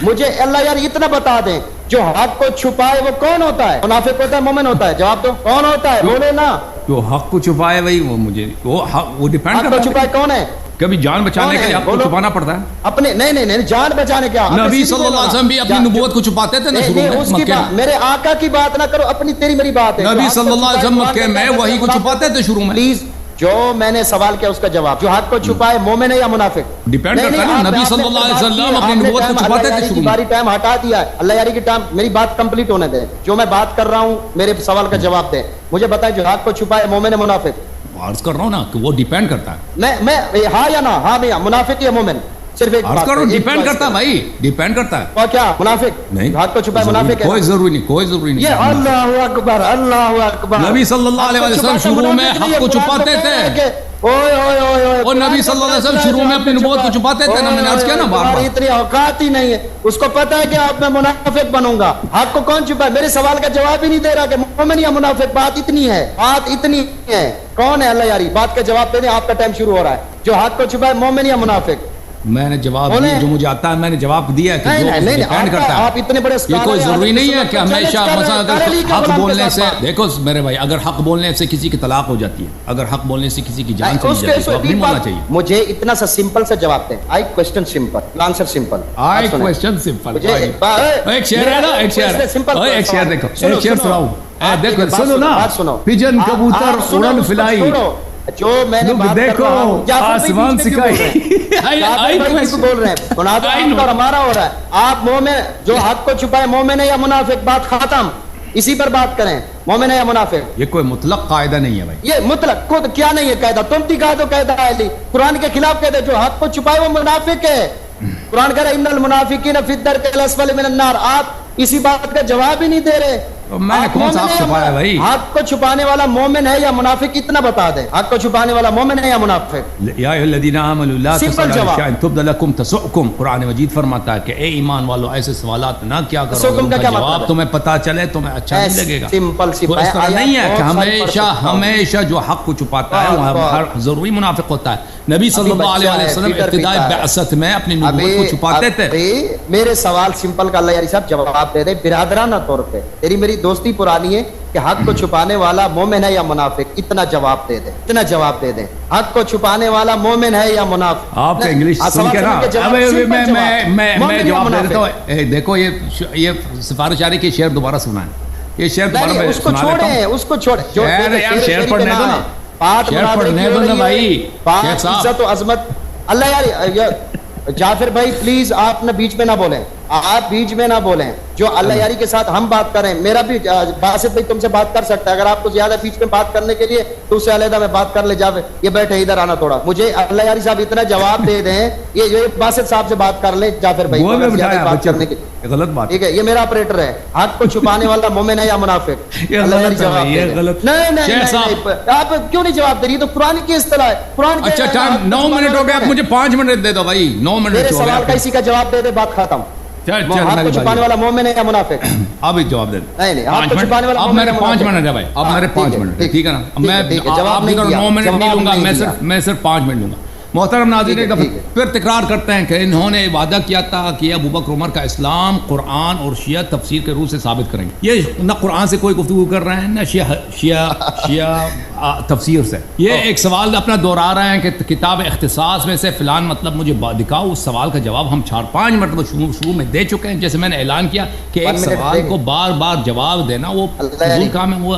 A: مجھے اللہ یار اتنا بتا دیں, جو حق کو چھپائے وہ کون ہوتا ہے؟ منافق ہوتا ہے, مومن ہوتا ہے؟ جواب دو, کون ہوتا ہے؟ بولے نا. جو
B: حق کو چھپائے بھائی, وہ مجھے وہ ڈیپینڈ کرتا ہے.
A: حق کو چھپائے کون ہے؟
B: کبھی جان بچانے کے لیے آپ کو چھپانا پڑتا ہے
A: اپنے. نہیں جان بچانے کیا,
B: نبی صلی اللہ علیہ وسلم بھی اپنی نبوت کو چھپاتے تھے نا شروع میں.
A: میرے آقا کی بات نہ کرو, اپنی تیری میری بات ہے.
B: نبی صلی اللہ علیہ وسلم مکے میں وہی کو چھپاتے تھے شروع میں.
A: پلیز, جو میں نے سوال کیا اس کا جواب. جو حق کو چھپائے مومن ہے یا منافق؟
B: ڈیپینڈ کرتا ہے نا. نبی صلی اللہ علیہ وسلم اپنی نبوت کو چھپاتے تھے شروع میں.
A: باری ٹائم ہٹا دیا ہے. اللہ یاری کی ٹائم, میری بات کمپلیٹ ہونے دیں. جو میں بات کر رہا ہوں میرے سوال کا جواب دیں. مجھے بتائیں, جو حق کو چھپائے مومن ہے منافق؟
B: عرض کر رہا ہوں نا کہ وہ ڈیپینڈ کرتا ہے.
A: میں ہاں یا نا, ہاں بھیا منافق یا مومن؟ صرف ایک
B: عرض کرو, ڈیپینڈ کرتا ہے بھائی, ڈیپینڈ کرتا ہے.
A: اور کیا منافق
B: نہیں,
A: ہاتھ کو چھپائے منافق ہے؟
B: کوئی ضروری نہیں, کوئی ضروری نہیں.
A: یہ اللہ اکبر, اللہ اکبر.
B: نبی صلی اللہ علیہ وسلم شروع میں حق کو چھپاتے تھے. اور نبی صلی اللہ علیہ وسلم شروع میں اپنی نبوت کو چھپاتے تھے نا. میں نے عرض کیا نا بار بار,
A: اتنی اوقات ہی نہیں ہے. اس کو پتا ہے کہ اب میں منافق بنوں گا. حق کو کون چھپائے؟ میرے سوال کا جواب ہی نہیں دے رہا کہ مومن یا منافق. بات اتنی ہے, بات اتنی ہے. کون ہے اللہ یاری؟ بات کا جواب دے دیں, آپ کا ٹائم شروع ہو رہا ہے. جو حق کو چھپائے مومن یا منافق؟
B: میں نے جواب دیا جو مجھے آتا ہے, میں نے جواب دیا کہ جو ڈیپینڈ کرتا ہے.
A: آپ اتنے بڑے,
B: یہ کوئی ضروری نہیں ہے کہ ہمیشہ مثلا اگر حق بولنے سے, دیکھو میرے بھائی, اگر حق بولنے سے کسی کی طلاق ہو جاتی ہے, اگر حق بولنے سے کسی کی جان چلی جاتی ہے تو نہیں بولنا چاہیے.
A: مجھے اتنا سا سمپل سے جواب دیں. آئی کوسچن سمپل, آنسر سمپل.
B: آئی کوسچن سمپل. ایک شعر ہے نا, ایک شعر, ایک شعر دیکھو, ایک شعر سناؤں. دیکھو سنو نا, پجن کبوتر اڑن فلائی,
A: جو میں نے بات کر رہا ہوں
B: آسمان سکھائی.
A: بول رہے ہیں منافق اور ہمارا ہو رہا ہے. آپ مومن, جو حق کو چھپائے مومن ہے یا منافق؟ بات ختم. اسی پر بات کریں, مومن ہے یا منافق.
B: یہ کوئی مطلق قاعدہ نہیں ہے بھائی.
A: یہ مطلق خود کیا نہیں ہے قاعدہ؟ تم دکھا دو قاعدہ ہے. قرآن کے خلاف کہتے جو حق کو چھپائے وہ منافق ہے. قرآن کہہ رہا ہے ان المنافقین فی الدرک الاسفل من النار. آپ اسی بات کا جواب ہی نہیں دے رہے.
B: میں نے کون سا حق چھپایا بھائی؟
A: حق کو چھپانے والا مومن ہے یا منافق؟ اتنا بتا دیں. حق کو چھپانے والا مومن ہے یا منافق؟
B: یا ایھا الذین آمنوا لا تسألوا عن شیء تبد لکم تسؤکم. قرآن مجید فرماتا ہے کہ اے ایمان والو ایسے سوالات نہ کیا کرو, ان کا جواب تمہیں پتا چلے تمہیں اچھا نہیں لگے گا.
A: سمپل سی
B: بات. اس طرح نہیں ہے کہ ہمیشہ جو حق کو چھپاتا ہے وہ ہر ضروری منافق ہوتا ہے. نبی صلی اللہ علیہ وسلم ابتداء بعثت میں اپنی نبوت کو چھپاتے تھے.
A: میرے سوال سمپل کا اللہ یاری صاحب جواب دے دے برادرانہ طور پہ. تیری میری دوستی پرانی ہے کہ حق کو چھپانے والا مومن ہے یا منافق؟ اتنا جواب دے دیں, اتنا جواب دے دیں. حق کو چھپانے والا مومن ہے یا منافق؟
B: آپ کا انگلش سن کے نا, میں جواب دے دیتا ہوں. دیکھو یہ سفارش آ رہی کہ شعر دوبارہ سنائیں. یہ شعر دوبارہ میں سنا لیتا ہوں.
A: اس کو چھوڑیں.
B: یار شعر پڑھنے دو نا, شعر پڑھنے دو نا بھائی.
A: عزت و عظمت اللہ یار. جعفر بھائی پلیز آپ نہ بیچ میں نہ بولیں, آپ بیچ میں نہ بولیں. جو اللہ یاری کے ساتھ ہم بات کریں, میرا بھی باسط بھائی تم سے بات کر سکتا ہے. اگر آپ کو زیادہ بیچ میں بات کرنے کے لیے تو اس سے علیحدہ میں بات کر لے. جاوے یہ بیٹھے ادھر آنا تھوڑا. مجھے اللہ یاری صاحب اتنا جواب دے دیں, یہ باسط صاحب سے بات کر لیں. جعفر بھائی بات کرنے کی
B: غلط بات,
A: ٹھیک ہے, یہ میرا آپریٹر ہے. حق کو چھپانے والا مومن ہے یا منافق؟ اللہ یاری جواب دے. نہیں آپ کیوں نہیں جواب دے رہی؟ تو قرآن کی اصطلاح ہے. قرآن
B: اچھا ٹائم 9 منٹ ہو گیا, مجھے 5 منٹ دے دو بھائی. 9 منٹ
A: میرے سوال کا اسی کا جواب دے دے, بات ختم. حق کو چھپانے والا مومن ہے یا منافق؟
B: اب جواب دے.
A: نہیں حق کو چھپانے والا,
B: اب میرے 5 منٹ ہے بھائی, اب میرے 5 منٹ, ٹھیک ہے نا. میں آپ نے 9 منٹ نہیں لوں گا, میں صرف 5 منٹ لوں گا. محترم ناظرین, ایک دفعہ پھر تکرار کرتے ہیں کہ انہوں نے وعدہ کیا تھا کہ ابو بکر عمر کا اسلام قرآن اور شیعہ تفسیر کے روح سے ثابت کریں گے. یہ نہ قرآن سے کوئی گفتگو کر رہے ہیں نہ شیعہ تفسیر سے. یہ ایک سوال اپنا دہرا رہے ہیں کہ کتاب اختصاص میں سے فلان مطلب مجھے دکھاؤ. اس سوال کا جواب ہم 4-5 مرتبہ شروع میں دے چکے ہیں. جیسے میں نے اعلان کیا کہ ایک سوال کو بار بار جواب دینا وہ فضول کام ہے, وہ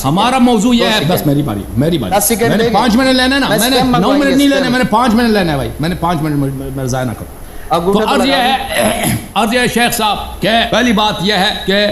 B: ہمارا موضوع یہ ہے. بس میری باری میں نے 5 منٹ لینا ہے نا, میں نے 9 منٹ نہیں لینے, میں نے 5 منٹ لینا ہے بھائی, میں نے 5 منٹ میں ضائع نہ کروں. تو عرض یہ ہے شیخ صاحب کہ پہلی بات یہ ہے کہ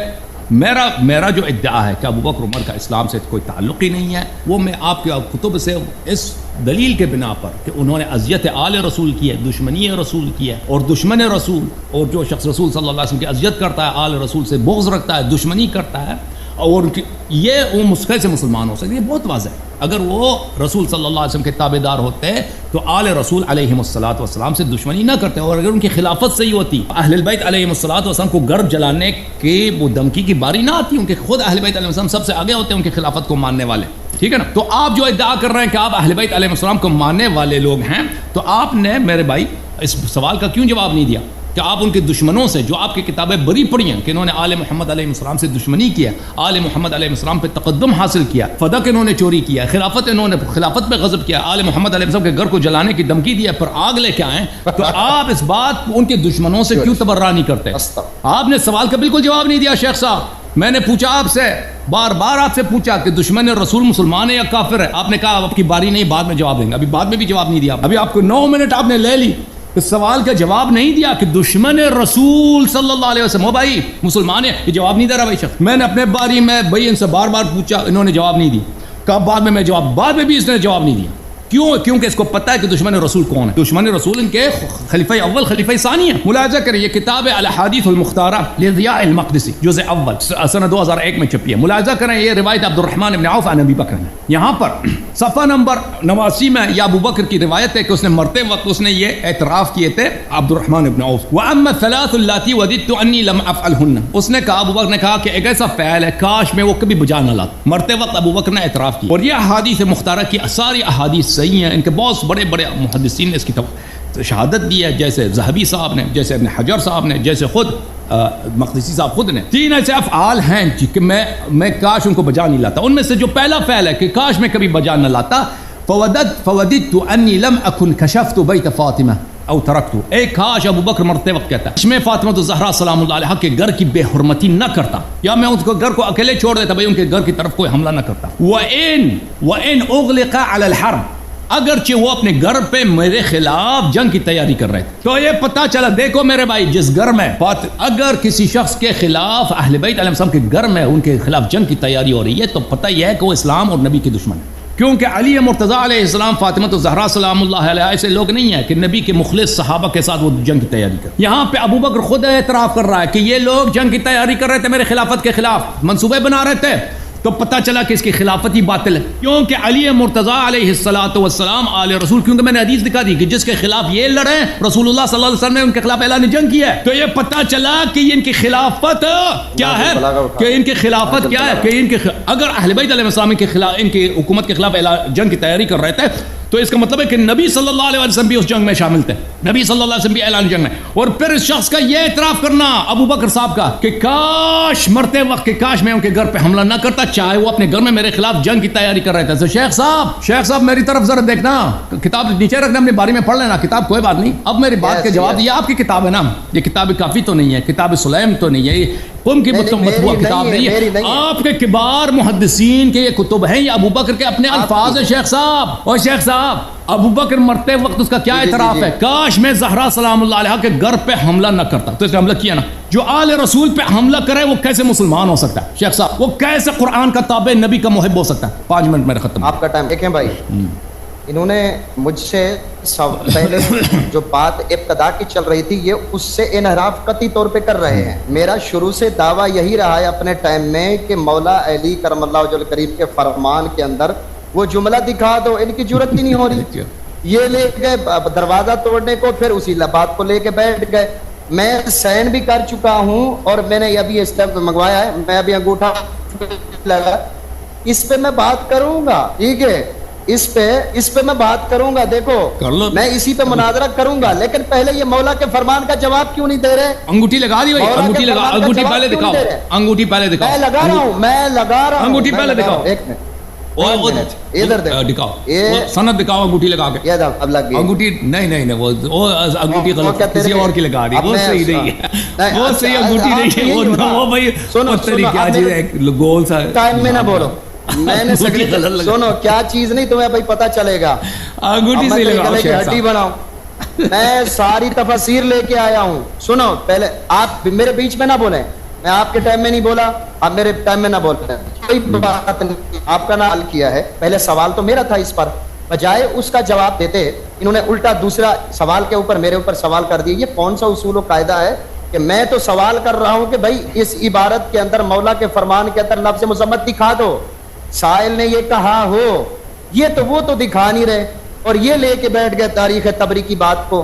B: میرا جو ادعا ہے کہ ابو بکر عمر کا اسلام سے کوئی تعلق ہی نہیں ہے, وہ میں آپ کے کتب سے اس دلیل کے بنا پر کہ انہوں نے اذیت آل رسول کی ہے, دشمنی رسول کی ہے, اور دشمن رسول اور جو شخص رسول صلی اللہ علیہ وسلم کی اذیت کرتا ہے, آل رسول سے بغض رکھتا ہے, دشمنی کرتا ہے, اور یہ وہ کیسے مسلمان ہو سکتے, یہ بہت واضح ہے. اگر وہ رسول صلی اللہ علیہ وسلم کے تابع دار ہوتے تو آل رسول علیہم الصلوۃ والسلام سے دشمنی نہ کرتے, اور اگر ان کی خلافت صحیح ہوتی, اہل البیت علیہم الصلوۃ والسلام کو گرد جلانے کے وہ دھمکی کی باری نہ آتی, ان کے خود اہل بیت علیہ السلام سب سے آگے ہوتے ہیں ان کی خلافت کو ماننے والے, ٹھیک ہے نا. تو آپ جو ادعا کر رہے ہیں کہ آپ اہل بیت علیہ السلام کو ماننے والے لوگ ہیں, تو آپ نے میرے بھائی اس سوال کا کیوں جواب نہیں دیا کہ آپ ان کے دشمنوں سے جو آپ کی کتابیں بری پڑھی ہیں کہ انہوں نے آل محمد علیہ السلام سے دشمنی کیا, آل محمد علیہ السلام پہ تقدم حاصل کیا, فدق انہوں نے چوری کیا, انہوں نے خلافت پہ غضب کیا, آل محمد علیہ السلام کے گھر کو جلانے کی دھمکی دیا, پر آگ لے کے آئیں, تو آپ اس بات ان کے دشمنوں سے کیوں تبرہ نہیں کرتے؟ آپ نے سوال کا بالکل جواب نہیں دیا شیخ صاحب. میں نے پوچھا آپ سے, بار بار آپ سے پوچھا کہ دشمن رسول مسلمان ہے یا کافر ہے, آپ نے کہا آپ کی باری نہیں, بعد میں جواب دیں گے. ابھی بعد میں بھی جواب نہیں دیا, ابھی آپ کو 9 منٹ آپ نے لے لی, اس سوال کا جواب نہیں دیا کہ دشمن رسول صلی اللہ علیہ وسلم, بھائی مسلمان ہے, یہ جواب نہیں دے رہا بھائی شخص. میں نے اپنے باری میں بھائی ان سے بار بار پوچھا, انہوں نے جواب نہیں دی, کہا بعد میں جواب, بعد میں بھی اس نے جواب نہیں دیا. کیوں؟ کیونکہ اس کو پتہ ہے کہ دشمن رسول کون ہے. دشمن رسول ان کے خلیفہ اول خلیفہ ثانی ہیں. ملاحظہ کریں, یہ کتاب الاحادیث المختارہ لضیاء المقدسی جزء اول سنہ 2001 میں چھپی ہے. ملاحظہ کریں, یہ روایت عبد الرحمن بن عوف عن ابی بکر ہے. یہاں پر صفحہ نمبر 89 میں یہ ابو بکر کی روایت ہے کہ اس نے مرتے وقت اس نے یہ اعتراف کیے تھے عبد الرحمن بن عوف, واما الثلاث اللاتي وددت انی لم افعلهن. اس نے کہا, ابو بکر نے کہا کہ ایک ایسا فعل ہے کاش میں وہ کبھی بجا نہ لاتا. مرتے وقت ابو بکر نے اعتراف کیا, اور یہ احادیث مختارہ کی ساری احادیث صحیح ہیں. ان کے بہت بڑے بڑے محدثین نے اس کی شہادت دی ہے, جیسے ذہبی صاحب نے, جیسے ابن حجر صاحب نے, جیسے خود مقدسی صاحب خود نے. 3 ایسے افعال ہیں کہ میں کاش ان کو بجا نہیں لاتا. ان میں سے جو پہلا فعل ہے کہ کاش میں کبھی بجا نہ لاتا, فوددت انی لم اکن کشفت بیت فاطمہ او ترکتو. ایک کاش ابو بکر مرتے وقت کہتا ہے میں فاطمہ الزہرا سلام اللہ علیہا کے گھر کی بے حرمتی نہ کرتا, یا میں اس کو گھر کو اکیلے چھوڑ دیتا, بھائی ان کے گھر کی طرف کوئی حملہ نہ کرتا. وَإِنْ أُغْلِقَ عَلَى الْحَرْبِ, اگرچہ وہ اپنے گھر پہ میرے خلاف جنگ کی تیاری کر رہے تھے. تو یہ پتہ چلا, دیکھو میرے بھائی, جس گھر میں اگر کسی شخص کے خلاف اہل بیت علیہ السلام کے گھر میں ان کے خلاف جنگ کی تیاری ہو رہی ہے, تو پتہ یہ ہے کہ وہ اسلام اور نبی کے دشمن ہے. کیونکہ علی مرتضیٰ علیہ السلام, فاطمہ الزہرا سلام اللہ علیہا ایسے لوگ نہیں ہیں کہ نبی کے مخلص صحابہ کے ساتھ وہ جنگ کی تیاری کر. یہاں پہ ابو بکر خود اعتراف کر رہا ہے کہ یہ لوگ جنگ کی تیاری کر رہے تھے, میرے خلافت کے خلاف منصوبے بنا رہے تھے. تو پتہ چلا کہ اس کی خلافت ہی باطل ہے, کیونکہ علی مرتضیٰ علیہ السلام آل رسول, کیونکہ میں نے حدیث دکھا دی کہ جس کے خلاف یہ لڑے رسول اللہ صلی اللہ علیہ وسلم نے ان کے خلاف اعلان جنگ کیا ہے. تو یہ پتہ چلا کہ ان کی خلافت کیا ہے, کہ ان کی خلافت کیا ہے, کہ ان کے اگر اہل بیت علیہ السلام کے خلاف, ان کی حکومت کے خلاف جنگ کی تیاری کر رہے تھے, تو اس کا مطلب ہے کہ نبی صلی اللہ علیہ وسلم بھی اس جنگ میں شامل تھے, نبی صلی اللہ علیہ وسلم بھی اعلان جنگ میں. اور پھر اس شخص کا یہ اعتراف کرنا ابو بکر صاحب کا کہ کاش مرتے وقت کہ کاش میں ان کے گھر پہ حملہ نہ کرتا, چاہے وہ اپنے گھر میں میرے خلاف جنگ کی تیاری کر رہے تھے. تو شیخ صاحب میری طرف ذرا دیکھنا, کتاب نیچے رکھنا, اپنی باری میں پڑھ لینا کتاب, کوئی بات نہیں. اب میری بات کے جواب, یہ آپ کی کتاب ہے نا, یہ کتاب کافی تو نہیں ہے, کتاب سلیم تو نہیں ہے, قم کی مطبوع کتاب نہیں ہے, آپ کے کبار محدثین کے یہ کتب ہیں, یہ ابو بکر کے اپنے الفاظ ہیں شیخ صاحب. اور شیخ صاحب, ابو بکر مرتے وقت اس کا کیا اعتراف ہے, کاش میں زہرا سلام اللہ علیہا کے گھر پہ حملہ نہ کرتا. تو اس نے حملہ کیا نا, جو آل رسول پہ حملہ کرے وہ کیسے مسلمان ہو سکتا ہے شیخ صاحب, وہ کیسے قرآن کا تابع نبی کا محب ہو سکتا ہے. 5 منٹ میرے ختم.
A: آپ کا ٹائم دیکھیں بھائی, انہوں نے مجھ سے پہلے جو بات ابتدا کی چل رہی تھی, یہ اس سے انحراف قطعی طور پہ کر رہے ہیں. میرا شروع سے دعویٰ یہی رہا ہے اپنے ٹائم میں کہ مولا علی کرم اللہ وجہ الکریم کے فرمان کے اندر وہ جملہ دکھا دو, ان کی جرت ہی نہیں ہو رہی. یہ لے گئے دروازہ توڑنے کو, پھر اسی بات کو لے کے بیٹھ گئے. میں سائن بھی کر چکا ہوں, اور میں نے ابھی اسٹیپ منگوایا ہے, میں ابھی انگوٹھا لگا, اس پہ میں بات کروں گا, ٹھیک ہے, اس پہ میں بات کروں گا. دیکھو میں اسی پہ مناظرہ کروں گا, لیکن پہلے یہ مولا کے فرمان کا جواب کیوں نہیں دے رہے؟
B: انگوٹھی لگا دی بھائی, انگوٹھی لگا, انگوٹھی پہلے دکھاؤ, انگوٹھی پہلے دکھاؤ.
A: میں لگا رہا ہوں,
B: انگوٹھی پہلے دکھاؤ,
A: ایک منٹ ادھر
B: دکھاؤ, سند دکھاؤ انگوٹھی لگا کے.
A: اب لگ گئی
B: انگوٹھی, نہیں وہ انگوٹھی غلط کسی اور کی لگا رہی, وہ صحیح نہیں ہے, وہ صحیح انگوٹھی نہیں ہے, وہ بھائی طریقہ گول سا.
A: ٹائم میں نہ بولو, میں نے سنو کیا چیز نہیں تمہیں بھائی پتہ چلے گا.
B: انگوٹھی سے لگاؤ
A: گلے کی ہڈی بناؤں. میں ساری تفسیر لے کے آیا ہوں. سنو پہلے آپ میرے بیچ میں نہ بولیں, میں آپ کے ٹائم میں نہیں بولا, آپ میرے ٹائم میں نہ بولتے. کوئی بات نہیں, آپ کا نہ حل کیا ہے. پہلے سوال تو میرا تھا اس پر, بجائے اس کا جواب دیتے انہوں نے الٹا دوسرا سوال کے اوپر میرے اوپر سوال کر دیا. یہ کون سا اصول و قاعدہ ہے کہ میں تو سوال کر رہا ہوں کہ بھائی اس عبارت کے اندر مولا کے فرمان کے اندر لفظ مذمت دکھا دو. سائل نے یہ کہا ہو, یہ تو وہ تو دکھا نہیں رہے, اور یہ لے کے بیٹھ گئے تاریخ تبری کی بات کو,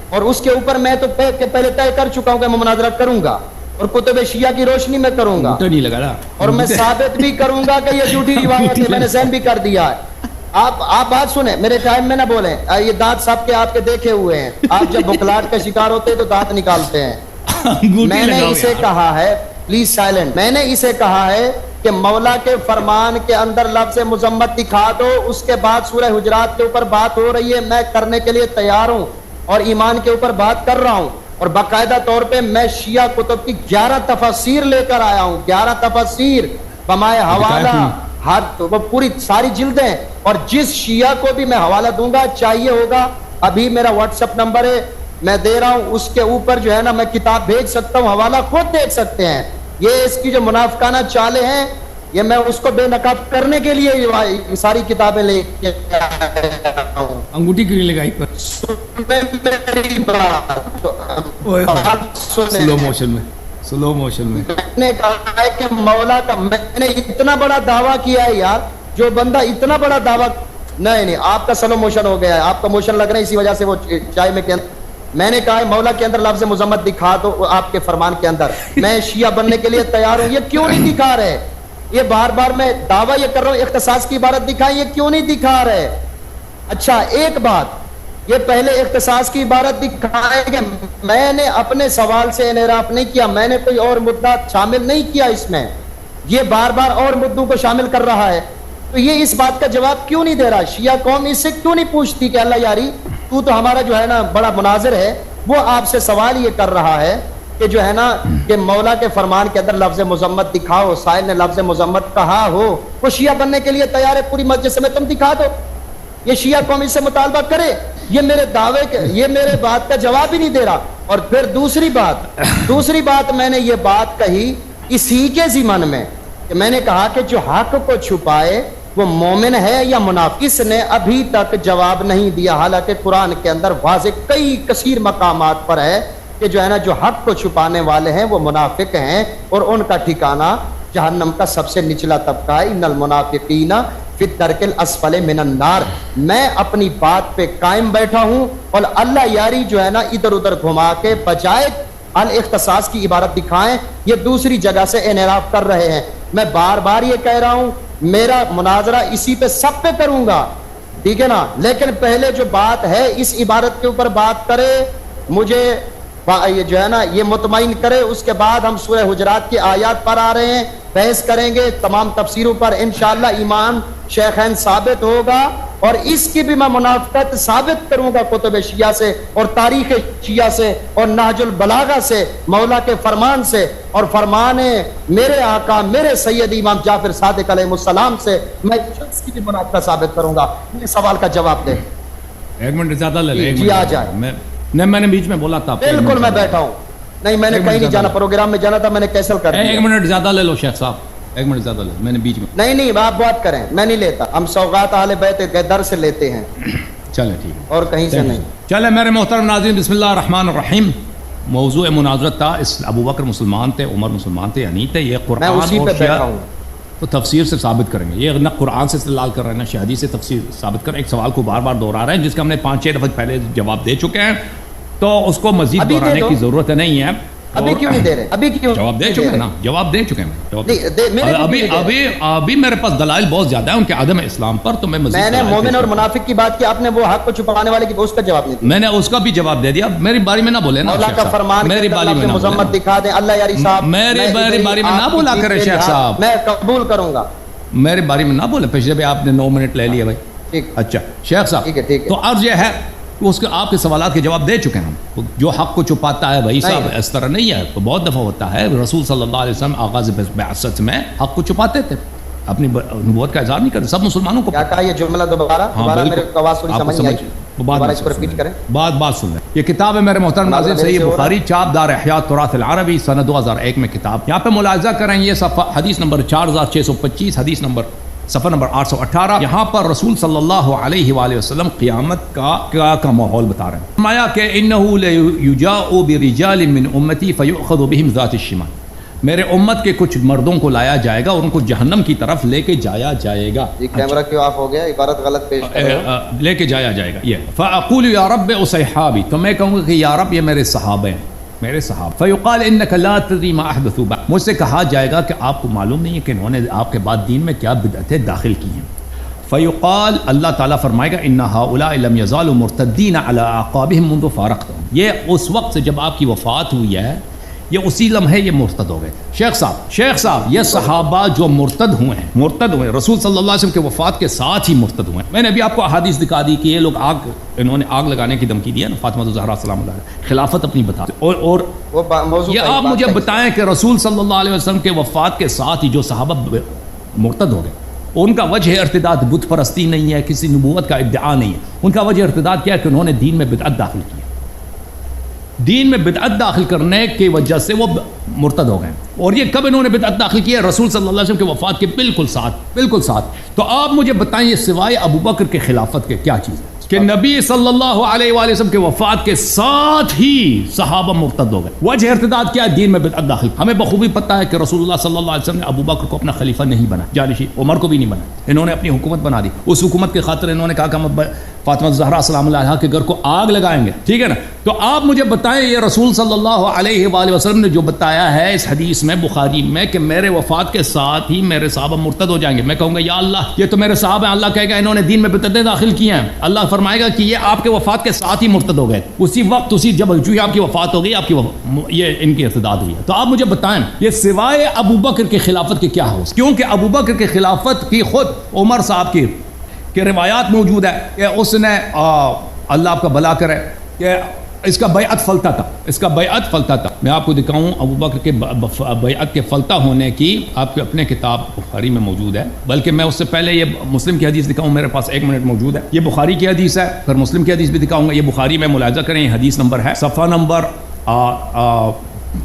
A: اور اس کے اوپر میں تو پہلے طے کر چکا ہوں کہ میں مناظرہ کروں گا اور کتب شیعہ کی روشنی میں کروں گا,
B: نہیں لگا
A: اور میں ثابت بھی کروں گا کہ یہ جھوٹی روایت ہے. میں نے سین بھی کر دیا ہے. آپ بات سنیں, میرے ٹائم میں نہ بولیں. یہ دانت سب کے آپ کے دیکھے ہوئے ہیں. آپ جب بکلاٹ کا شکار ہوتے ہیں تو دانت نکالتے ہیں. میں نے اسے کہا ہے, پلیز سائلنٹ, میں نے اسے کہا ہے کہ مولا کے فرمان کے اندر لفظ مذمت دکھا دو. اس کے بعد سورہ حجرات کے اوپر بات ہو رہی ہے, میں کرنے کے لیے تیار ہوں اور ایمان کے اوپر بات کر رہا ہوں, اور باقاعدہ طور پہ میں شیعہ کتب کی 11 تفاسیر لے کر آیا ہوں. 11 تفاسیر بمائے حوالہ, وہ پوری ساری جلدیں, اور جس شیعہ کو بھی میں حوالہ دوں گا چاہیے ہوگا, ابھی میرا واٹس ایپ نمبر ہے میں دے رہا ہوں, اس کے اوپر جو ہے نا میں کتاب بھیج سکتا ہوں, حوالہ خود دیکھ سکتے ہیں. یہ اس کی جو منافقانہ چالیں ہیں, یہ میں اس کو بے نقاب کرنے کے لیے یہ ساری کتابیں لے کے آیا ہوں.
B: انگوٹھی کیوں لگائی پر سلو موشن میں
A: میں نے کہا ہے کہ مولا کا میں نے اتنا بڑا دعویٰ کیا ہے یار, جو بندہ اتنا بڑا دعویٰ, نہیں آپ کا سلو موشن ہو گیا ہے, آپ کا موشن لگ رہا ہے اسی وجہ سے وہ چائے میں نے کہا ہے مولا کے اندر لفظ مذمت دکھا دو آپ کے فرمان کے اندر. میں شیعہ بننے کے لیے تیار ہوں. یہ کیوں نہیں دکھا رہے؟ یہ بار بار میں دعویٰ یہ کر رہا ہوں اختصاص کی عبارت دکھائیں, یہ کیوں نہیں دکھا رہے؟ اچھا ایک بات, یہ پہلے اختصاص کی عبارت دکھائیں کہ میں نے اپنے سوال سے انحراف نہیں کیا, میں نے کوئی اور مدعا شامل نہیں کیا اس میں. یہ بار بار اور مدعوں کو شامل کر رہا ہے, تو یہ اس بات کا جواب کیوں نہیں دے رہا؟ شیعہ قوم اس سے کیوں نہیں پوچھتی کہ اللہ یاری تو ہمارا جو ہے نا بڑا مناظر ہے, وہ آپ سے سوال یہ کر رہا ہے کہ جو ہے نا کہ مولا کے فرمان کے اندر لفظ مذمت دکھاؤ. سائل نے لفظ مذمت کہا ہو, وہ شیعہ بننے کے لیے تیار ہے پوری مسجد سے, میں تم دکھا دو. یہ شیعہ قوم اس سے مطالبہ کرے. یہ میرے دعوے کے, یہ میرے بات کا جواب ہی نہیں دے رہا. اور پھر دوسری بات میں نے یہ بات کہی اسی کے ضمن میں کہ میں نے کہا کہ جو حق کو چھپائے وہ مومن ہے یا منافق. اس نے ابھی تک جواب نہیں دیا, حالانکہ قرآن کے اندر واضح کئی کثیر مقامات پر ہے کہ جو ہے نا جو حق کو چھپانے والے ہیں وہ منافق ہیں, اور ان کا ٹھکانہ جہنم کا سب سے نچلا طبقہ ہے. ان المنافقین فی الدرک الاسفل من النار. میں اپنی بات پہ قائم بیٹھا ہوں, اور اللہ یاری جو ہے نا ادھر ادھر گھما کے بجائے الاختصاص کی عبارت دکھائیں, یہ دوسری جگہ سے انحراف کر رہے ہیں. میں بار بار یہ کہہ رہا ہوں میرا مناظرہ اسی پہ سب پہ کروں گا, ٹھیک ہے نا, لیکن پہلے جو بات ہے اس عبارت کے اوپر بات کرے, مجھے یہ جو ہے نا یہ مطمئن کرے. اس کے بعد ہم سورہ حجرات کی آیات پر آ رہے ہیں, بحث کریں گے تمام تفسیروں پر انشاءاللہ. ایمان شیخین ثابت ہوگا, اور اس کی بھی میں منافقت ثابت کروں گا کتب شیعہ سے اور تاریخ شیعہ سے اور نہج البلاغہ سے, مولا کے فرمان سے, اور فرمان میرے آقا میرے سید امام جعفر صادق علیہ السلام سے میں شخص کی بھی منافقت ثابت کروں گا. یہ سوال کا جواب دیں.
B: ایک منٹ زیادہ لے لیں,
A: جی آ جائے.
B: میں نے بیچ میں بولا تھا,
A: بالکل میں بیٹھا ہوں, نہیں میں نے کہیں نہیں جانا, پروگرام میں جانا تھا, میں نے کینسل کر دیا.
B: ایک منٹ زیادہ لے لو شیخ صاحب, ایک منٹ زیادہ لے, میں نے بیچ میں
A: نہیں آپ بات کریں, میں نہیں لیتا. ہم سوغات اہل بیت کے در سے لیتے ہیں.
B: چلیں ٹھیک ہے,
A: اور کہیں سے نہیں.
B: چلیں میرے محترم ناظرین, بسم اللہ الرحمن الرحیم. موضوع مناظرت تھا, اس ابو بکر مسلمان تھے, عمر مسلمان تھے یا نہیں تھے, یہ قرآن اور شیعہ تو تفسیر سے ثابت کریں گے. یہ نہ قرآن سے استدلال کر رہے ہیں نہ شیعہ حدیث سے تفسیر ثابت کر رہے ہیں. ایک سوال کو بار بار دہرا رہے ہیں جس کا ہم نے 5-6 دفعہ پہلے جواب دے چکے ہیں, تو اس کو مزید دہرانے کی ضرورت نہیں ہے.
A: ابھی کیوں نہیں دے رہے؟ ابھی کیوں
B: جواب دے چکے ہیں نا, جواب دے چکے ہیں. ابھی میرے پاس دلائل بہت زیادہ ہیں ان کے عدم اسلام پر, تو میں
A: نے مومن اور منافق کی بات کی, آپ نے وہ حق کو چھپانے والے کی اس کا جواب نہیں دیا.
B: میں نے اس کا بھی جواب دے دیا. میری باری میں نہ بولے نا,
A: اللہ کا فرمان میری باری میں مذمت دکھا دیں. اللہ یاری صاحب
B: میری باری میں نہ بولا کرے شیخ صاحب,
A: میں قبول کروں گا.
B: میری باری میں نہ بولے, پچھلے بھی آپ نے 9 منٹ لے لیے بھائی. اچھا شیخ صاحب, تو عرض یہ ہے اس کے آپ کے سوالات کے جواب دے چکے ہیں ہم. جو حق کو چھپاتا ہے بھائی صاحب اس طرح نہیں ہے, تو بہت دفعہ ہوتا ہے. رسول صلی اللہ علیہ وسلم آغاز بعثت میں حق کو چھپاتے تھے, اپنی نبوت کا اظہار نہیں کرتے. سب مسلمانوں کو
A: کیا کہا یہ جملہ دوبارہ میرے کو آواز تھوڑی سمجھ نہیں آئی, دوبارہ اس کو ریپیٹ کریں.
B: بات سن لیں. یہ کتاب ہے میرے محترم ناظرین, صحیح بخاری, چاپ دار احیاء تراث العربی, سنہ 2001 میں کتاب. یہاں پہ ملاحظہ کریں, یہ صفحہ حدیث نمبر 4625, حدیث نمبر صفحہ نمبر 818. یہاں پر رسول صلی اللہ علیہ وآلہ وسلم قیامت کا ماحول بتا رہے ہیں. فرمایا کہ انہ لیجاء برجال من امتی فیؤخذ بہم ذات الشمال, میرے امت کے کچھ مردوں کو لایا جائے گا اور ان کو جہنم کی طرف لے کے جایا جائے گا.
A: یہ کیمرہ کیوں آف ہو گیا, عبارت غلط پیش کر رہے ہو.
B: لے کے جایا جائے گا. یہ فاقول یا رب اصحابی, تو میں کہوں گا کہ یا رب یہ میرے صحابہ ہیں, میرے صحابہ. فیقال انک لا تدری ما احدثوا بعد, مجھ سے کہا جائے گا کہ آپ کو معلوم نہیں ہے کہ انہوں نے آپ کے بعد دین میں کیا بدعتیں داخل کی ہیں. فیقال, اللہ تعالیٰ فرمائے گا ان هؤلاء لم يزالوا مرتدین علی اعقابهم منذ فارقتهم, یہ اس وقت سے جب آپ کی وفات ہوئی ہے, یہ اسی لمحے یہ مرتد ہو گئے. شیخ صاحب یہ صحابہ جو مرتد ہوئے رسول صلی اللہ علیہ وسلم کے وفات کے ساتھ ہی مرتد ہوئے. میں نے ابھی آپ کو احادیث دکھا دی کہ یہ لوگ انہوں نے آگ لگانے کی دھمکی دی ہے نا, فاطمہ الزہرا سلام اللہ علیہا, خلافت اپنی بتا. اور یہ آپ مجھے بتائیں کہ رسول صلی اللہ علیہ وسلم کے وفات کے ساتھ ہی جو صحابہ مرتد ہو گئے, ان کا وجہ ارتداد بت پرستی نہیں ہے, کسی نبوت کا ادعا نہیں ہے. ان کا وجہ ارتداد کیا ہے کہ انہوں نے دین میں بدعت داخل کی. دین میں بدعت داخل کرنے کی وجہ سے وہ مرتد ہو گئے. اور یہ کب انہوں نے بدعت داخل کی ہے؟ رسول صلی اللہ علیہ وسلم کے وفات کے بالکل ساتھ. تو آپ مجھے بتائیں یہ سوائے ابو بکر کے خلافت کے کیا چیز ہے کہ نبی صلی اللہ علیہ وآلہ وسلم کے وفات کے ساتھ ہی صحابہ مرتد ہو گئے. وجہ ارتداد کیا ہے؟ دین میں بدعت داخل. ہمیں بخوبی پتہ ہے کہ رسول اللہ صلی اللہ علیہ وسلم نے ابو بکر کو اپنا خلیفہ نہیں بنا, جانشین, عمر کو بھی نہیں بنا. انہوں نے اپنی حکومت بنا دی. اس حکومت کی خاطر انہوں نے کہا کہ ہم فاطمہ الزہرا سلام اللہ علیہا کے گھر کو آگ لگائیں گے, ٹھیک ہے نا. تو آپ مجھے بتائیں یہ رسول صلی اللہ علیہ وآلہ وسلم نے جو بتایا ہے اس حدیث میں بخاری میں کہ میرے وفات کے ساتھ ہی میرے صحابہ مرتد ہو جائیں گے, میں کہوں گا یا اللہ یہ تو میرے صحابہ ہیں. اللہ کہے گا انہوں نے دین میں بدعتیں داخل کی ہیں. اللہ فرمائے گا کہ یہ آپ کے وفات کے ساتھ ہی مرتد ہو گئے, اسی وقت جب آپ کی وفات ہو گئی, آپ کی یہ ان کی ارتداد ہوئی ہے. تو آپ مجھے بتائیں یہ سوائے ابو بکر کی خلافت کے کیا ہو, کیونکہ ابو بکر کی خلافت کی خود عمر صاحب کی روایات موجود ہے کہ اس نے اللہ آپ کا بھلا کرے کہ اس کا بیعت فلتا تھا. میں آپ کو دکھاؤں ابو بکر کے بیعت کے فلتا ہونے کی آپ کے اپنے کتاب بخاری میں موجود ہے. بلکہ میں اس سے پہلے یہ مسلم کی حدیث دکھاؤں, میرے پاس 1 منٹ موجود ہے. یہ بخاری کی حدیث ہے, پھر مسلم کی حدیث بھی دکھاؤں گا. یہ بخاری میں ملاحظہ کریں, یہ حدیث نمبر ہے صفحہ نمبر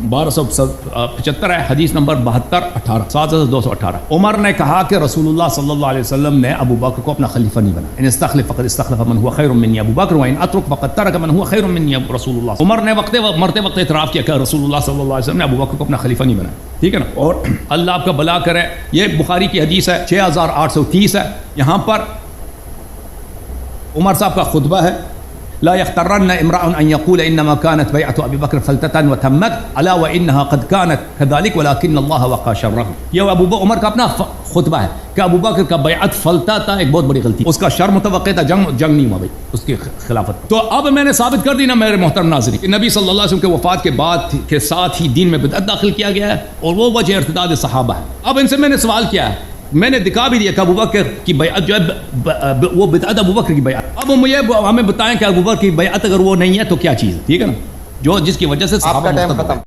B: 1275 ہے, حدیث نمبر 7218. عمر نے کہا کہ رسول اللہ صلی اللہ علیہ وسلم نے ابو بکر کو اپنا خلیفہ نہیں بنا. ان استخلف فقد استخلف من هو خیر منی ابو بکر وان اترک فقد ترک من هو خیر منی رسول اللہ. عمر نے مرتے وقت اعتراف کیا کہ رسول اللہ صلی اللہ علیہ وسلم نے ابو بکر کو اپنا خلیفہ نہیں بنایا, ٹھیک ہے نا. اور اللہ آپ کا بھلا کرے, یہ بخاری کی حدیث ہے 6830 ہے. یہاں پر عمر صاحب کا خطبہ ہے, لا يخترن امرأ ان يقول انما كانت بيعة ابي بكر فلتة وتمت الا وانها قد كانت كذلك ولكن الله وقى شره. یہ عمر کا اپنا خطبہ ہے کہ ابو بکر کا بیعت فلتا تھا, ایک بہت بڑی غلطی, اس کا شر متوقع تھا, جنگ نہیں ہوا بھائی اس کی خلافت. تو اب میں نے ثابت کر دی نا میرے محترم ناظرین کہ نبی صلی اللہ علیہ وسلم کے وفات کے بعد کے ساتھ ہی دین میں بدعت داخل کیا گیا ہے, اور وہ وجہ ارتداد صحابہ ہے. اب ان سے میں نے سوال کیا ہے, میں نے دکھا بھی دیا کہ ابو بکر کی بیعت جو ہے وہ بدعت ابو بکر کی بیعت. اب ہمیں بتائیں کہ ابو بکر کی بیعت اگر وہ نہیں ہے تو کیا چیز ہے, ٹھیک ہے نا, جو جس کی وجہ سے صحابہ